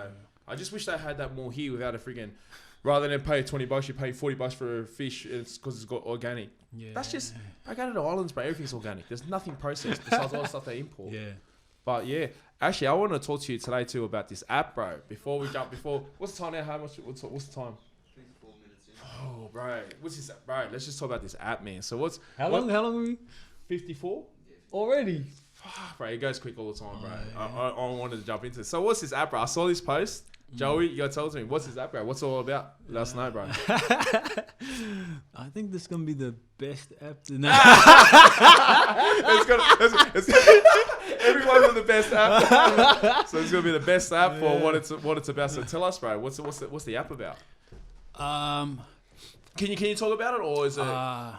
Speaker 1: I just wish they had that more here without a friggin'. Rather than pay $20, you pay $40 for a fish because it's got organic. Yeah. That's just, I go to the islands, but everything's organic. There's nothing processed besides all the stuff they import.
Speaker 3: Yeah.
Speaker 1: But yeah, actually, I want to talk to you today too about this app, bro. What's the time now? What's the time?
Speaker 2: 24 minutes.
Speaker 1: Oh, bro. What's this, bro? Let's just talk about this app, man. So
Speaker 3: How long are we?
Speaker 1: 54?
Speaker 3: Already?
Speaker 1: Bro, it goes quick all the time, bro. I wanted to jump into it. So what's this app, bro? I saw this post. Joey, you gotta tell us me, what's this app, bro? What's it all about? Let us know, bro.
Speaker 3: I think this is gonna be the best app.
Speaker 1: Everyone's on the best app. So it's gonna be the best app for what it's about. So tell us, bro. What's the app about? Can you talk about it, or is it?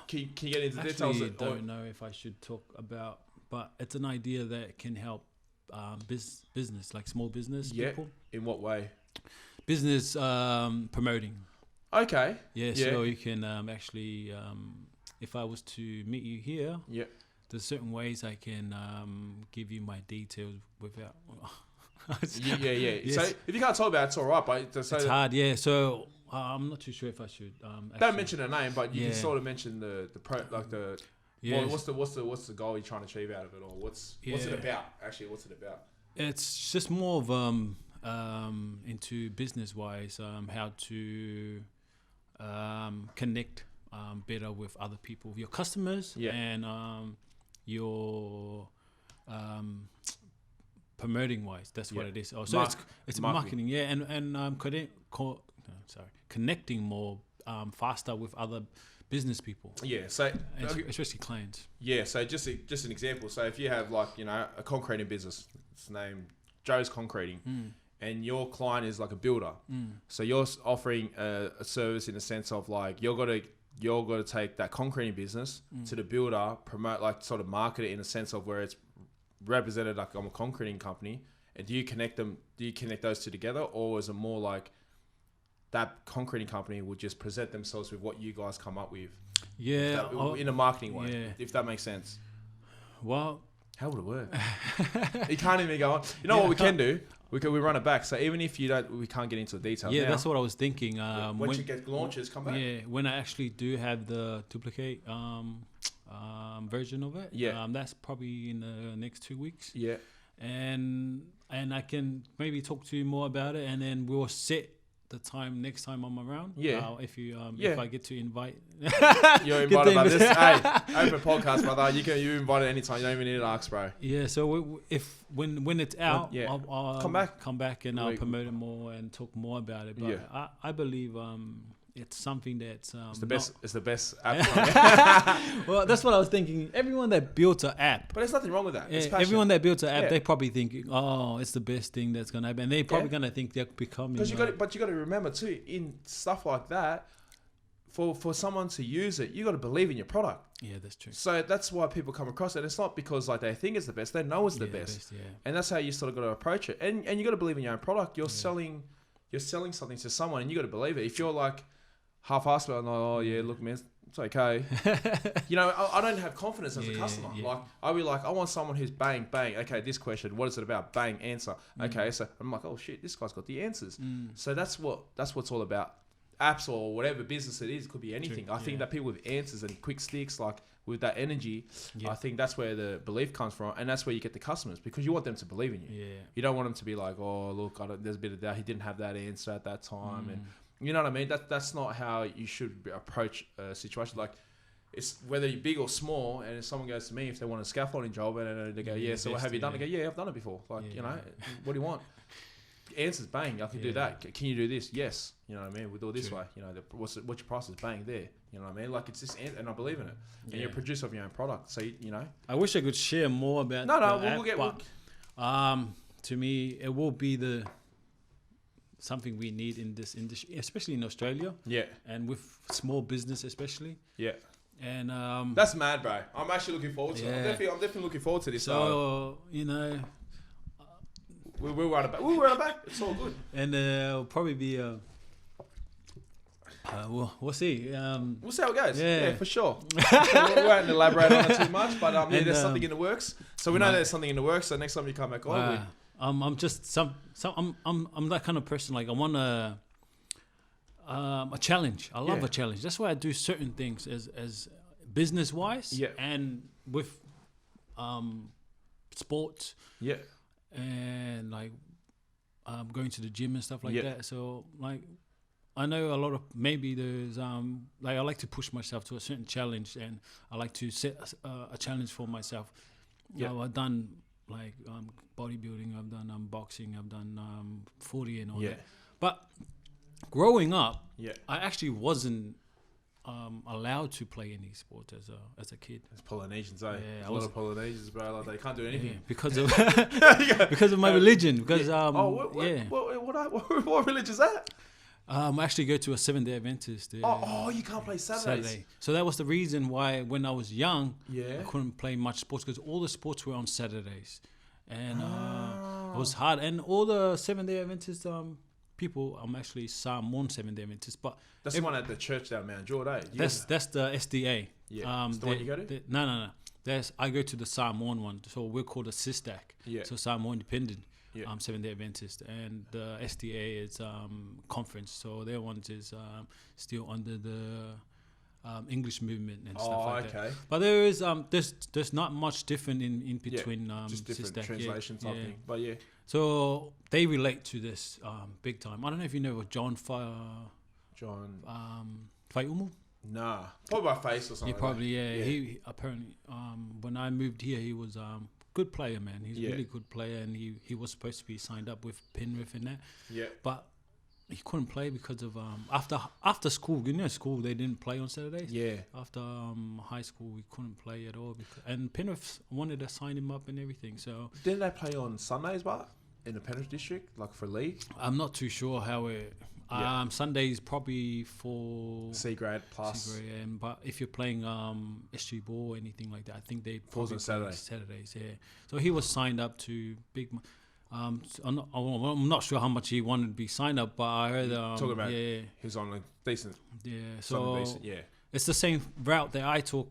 Speaker 1: Can you get into details?
Speaker 3: I don't know if I should talk about, but it's an idea that can help business, like small business people.
Speaker 1: In what way?
Speaker 3: Business promoting.
Speaker 1: Okay.
Speaker 3: Yeah, so you can actually, if I was to meet you here, there's certain ways I can give you my details without.
Speaker 1: yeah.
Speaker 3: Yes.
Speaker 1: So if you can't talk about it, it's all right. But
Speaker 3: it's hard, yeah. So I'm not too sure if I should.
Speaker 1: Don't mention a name, but you can sort of mention the Well, what's the goal you're trying to achieve out of it, or what's it about? Actually, what's it about?
Speaker 3: It's just more of into business wise, how to connect better with other people, your customers, and your promoting wise. That's what it is. Oh, so it's marketing, and connecting more faster with other business people.
Speaker 1: Yeah, so
Speaker 3: especially clients.
Speaker 1: Yeah, so just an example. So if you have a concreting business, it's named Joe's Concreting, and your client is like a builder. So you're offering a service in the sense of you're gonna take that concreting business to the builder, promote sort of market it in a sense of where it's represented like I'm a concreting company. And do you connect those two together, or is it more like that concreting company will just present themselves with what you guys come up with?
Speaker 3: Yeah.
Speaker 1: In a marketing way, if that makes sense.
Speaker 3: Well,
Speaker 1: how would it work? You can't even go on. You know what we can do? We run it back. So even if we can't get into the details.
Speaker 3: Yeah, that's what I was thinking.
Speaker 1: Once you get launches, come back.
Speaker 3: Yeah, when I actually do have the duplicate version of it. Yeah. That's probably in the next 2 weeks.
Speaker 1: Yeah.
Speaker 3: And I can maybe talk to you more about it, and then we'll set the time next time I'm around.
Speaker 1: Yeah.
Speaker 3: If I get to invite.
Speaker 1: You're invited by this. Hey, open podcast, brother. You invited anytime. You don't even need to ask, bro.
Speaker 3: Yeah. So when it's out, I'll come back and I'll promote it more and talk more about it. But I believe it's something that's
Speaker 1: it's the best app.
Speaker 3: Well, that's what I was thinking. Everyone that built an app,
Speaker 1: but there's nothing wrong with that.
Speaker 3: Everyone that built an app, they probably think, oh, it's the best thing that's gonna happen. And they probably gonna think they're becoming.
Speaker 1: But you got to remember too, in stuff like that, for someone to use it, you got to believe in your product.
Speaker 3: Yeah, that's true.
Speaker 1: So that's why people come across it. It's not because they think it's the best; they know it's the best. And that's how you sort of got to approach it. And you got to believe in your own product. You're selling something to someone, and you got to believe it. If you're like half-assed about, oh yeah, look, man, it's okay. I don't have confidence as a customer. Like I'll be like, I want someone who's bang. Okay, this question, what is it about? Bang, answer. Okay, so I'm like, oh shit, this guy's got the answers. So that's what's all about. Apps or whatever business it is, could be anything. I think that people with answers and quick sticks, like with that energy, I think that's where the belief comes from, and that's where you get the customers, because you want them to believe in you. Yeah. You don't want them to be like, oh look, there's a bit of doubt. He didn't have that answer at that time, and you know what I mean? That's not how you should approach a situation. Like, it's whether you're big or small, and if someone goes to me, if they want a scaffolding job, and they go, so what have you done? I go, I've done it before. Like, what do you want? Answers, bang, I can do that. Can you do this? Yes. You know what I mean? We'll do it this way. What's your price is, bang, there. You know what I mean? Like, it's just, and I believe in it. And you're a producer of your own product. So,
Speaker 3: I wish I could share more about to me, it will be something we need in this industry, especially in Australia. Yeah. And with small business especially. Yeah. And
Speaker 1: that's mad, bro. I'm actually looking forward to it. I'm definitely looking forward to this.
Speaker 3: So,
Speaker 1: We'll run it back. We'll run it back. It's all good.
Speaker 3: And it'll probably be we'll see.
Speaker 1: We'll see how it goes. Yeah, for sure. We won't elaborate on it too much, but there's something in the works. So we know there's something in the works. So next time you come back on,
Speaker 3: I'm just I'm that kind of person. Like, I want a challenge. I love a challenge. That's why I do certain things as business wise. Yeah. And with sports. Yeah. And like going to the gym and stuff like that. So like, I know a lot of, maybe there's like, I like to push myself to a certain challenge, and I like to set a challenge for myself. I've done like bodybuilding, I've done boxing, I've done footy and all that. But growing up, I actually wasn't allowed to play any sport as a kid.
Speaker 1: It's Polynesians, eh? Yeah, a lot of Polynesians, bro. Like, they can't do anything
Speaker 3: because of because of my religion. Because
Speaker 1: what religion is that?
Speaker 3: I actually go to a 7-day Adventist.
Speaker 1: You can't play Saturday.
Speaker 3: So that was the reason why when I was young, I couldn't play much sports, because all the sports were on Saturdays. and it was hard. And all the 7-day Adventist people, I'm actually Samoan 7-day Adventist, but
Speaker 1: that's the one at the church down Mount Jordan.
Speaker 3: That's the SDA.
Speaker 1: Yeah, it's the one you go to.
Speaker 3: No. I go to the Samoan one, so we're called a SISTAC.
Speaker 1: Yeah.
Speaker 3: So Samoan Independent.
Speaker 1: Yeah.
Speaker 3: 7-day Adventist, and the SDA is conference, so their ones is still under the English movement and stuff like that. But there is there's not much different in between.
Speaker 1: Just different
Speaker 3: SISTAC,
Speaker 1: translation type thing. But yeah.
Speaker 3: So they relate to this big time. I don't know if you know John Faiumu.
Speaker 1: Nah, probably by face or something.
Speaker 3: Yeah, probably. He apparently when I moved here, he was good player, man. He's a really good player, and he was supposed to be signed up with Penrith and that. Yeah. But he couldn't play because of after school. You know, school they didn't play on Saturdays. Yeah. After high school, we couldn't play at all and Penrith wanted to sign him up and everything. So
Speaker 1: didn't they play on Sundays, but in the Penrith district, like for league?
Speaker 3: I'm not too sure how it. Sundays probably for
Speaker 1: C grade plus.
Speaker 3: C grade, but if you're playing SG ball or anything like that, I think they
Speaker 1: falls on
Speaker 3: Saturdays. Yeah. So he was signed up to big. I'm not sure how much he wanted to be signed up, but I heard.
Speaker 1: Talking about he's on a decent.
Speaker 3: Yeah. So decent, it's the same route that I took.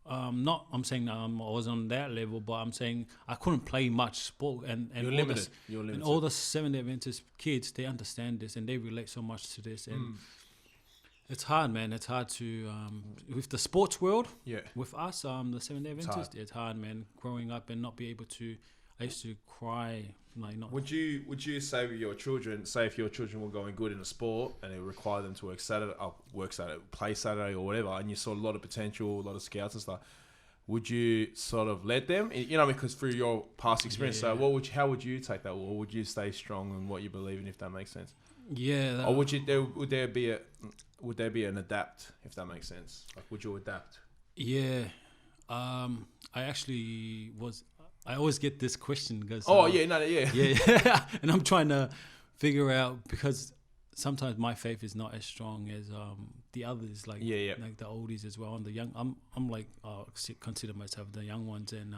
Speaker 3: I'm saying I was on that level, but I'm saying I couldn't play much sport, and
Speaker 1: you're limited. You're limited.
Speaker 3: And all the 7-day Adventist kids, they understand this and they relate so much to this, and it's hard, man. It's hard to with the sports world. Yeah. With us, the 7-day Adventist, it's hard, man. Growing up and not be able to, I used to cry. Like not.
Speaker 1: Would you say with your children, say if your children were going good in a sport and it required them to work Saturday, play Saturday or whatever, and you saw a lot of potential, a lot of scouts and stuff, would you sort of let them? You know, because through your past experience, so how would you take that, or would you stay strong in what you believe in, if that makes sense?
Speaker 3: Yeah.
Speaker 1: Or would there be an adapt, if that makes sense? Like, would you adapt?
Speaker 3: Yeah. I actually was. I always get this question because yeah, and I'm trying to figure out, because sometimes my faith is not as strong as the others, like like the oldies as well, and the young. I'm like consider myself the young ones, and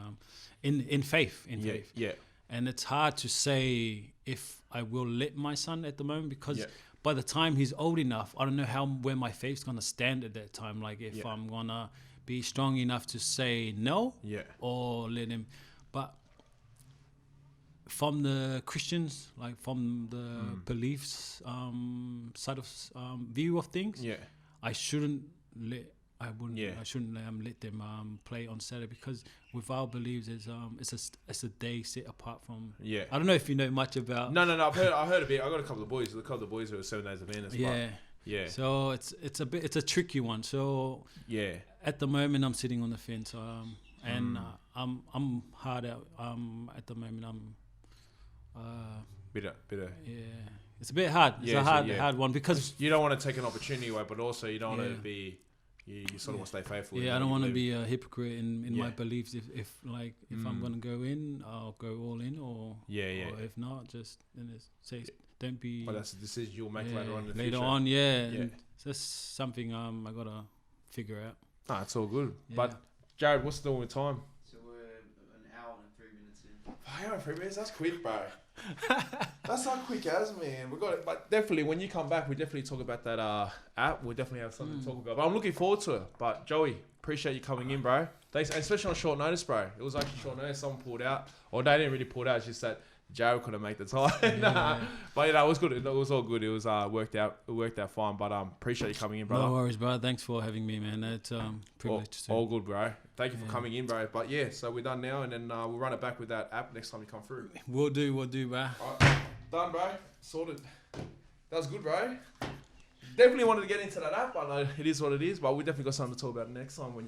Speaker 3: in faith, and it's hard to say if I will let my son at the moment, because by the time he's old enough, I don't know where my faith's gonna stand at that time. Like if I'm gonna be strong enough to say no, or let him. But from the Christians, like from the beliefs side of view of things, I shouldn't let them play on Saturday, because with our beliefs, it's a day set apart from. Yeah. I don't know if you know much about.
Speaker 1: No. I heard a bit. I got a couple of boys. Who are 7 days of Adventist. Yeah. So
Speaker 3: it's a tricky one. So at the moment I'm sitting on the fence. And I'm hard out. At the moment I'm bitter. Yeah, it's a bit hard. It's a hard one, because
Speaker 1: you don't want to take an opportunity away, but also you don't want to be. You sort of want to stay faithful.
Speaker 3: Yeah, I don't want to be a hypocrite in my beliefs. If I'm gonna go in, I'll go all in, or or if not, just say don't be.
Speaker 1: But that's a decision you'll make later on.
Speaker 3: Later on, and that's something I gotta figure out.
Speaker 1: Ah, it's all good. But Jared, what's the time?
Speaker 2: So we're an hour and 3 minutes in.
Speaker 1: Hour and 3 minutes? That's quick, bro. That's not quick as, man. We got it. But definitely, when you come back, we definitely talk about that app. We'll definitely have something to talk about. But I'm looking forward to it. But Joey, appreciate you coming in, bro. Thanks, especially on short notice, bro. It was actually short notice. Someone pulled out. Or they didn't really pull out. It's just that Jared couldn't make the time. But it was good. It was all good. It was worked out fine. But appreciate you coming in, brother.
Speaker 3: No worries, bro. Thanks for having me, man. It's privilege.
Speaker 1: All good, bro. Thank you for coming in, bro. But so we're done now, and then we'll run it back with that app next time you come through.
Speaker 3: We'll do, bro.
Speaker 1: All right. Done, bro. Sorted. That was good, bro. Definitely wanted to get into that app. I know it is what it is, but we definitely got something to talk about next time when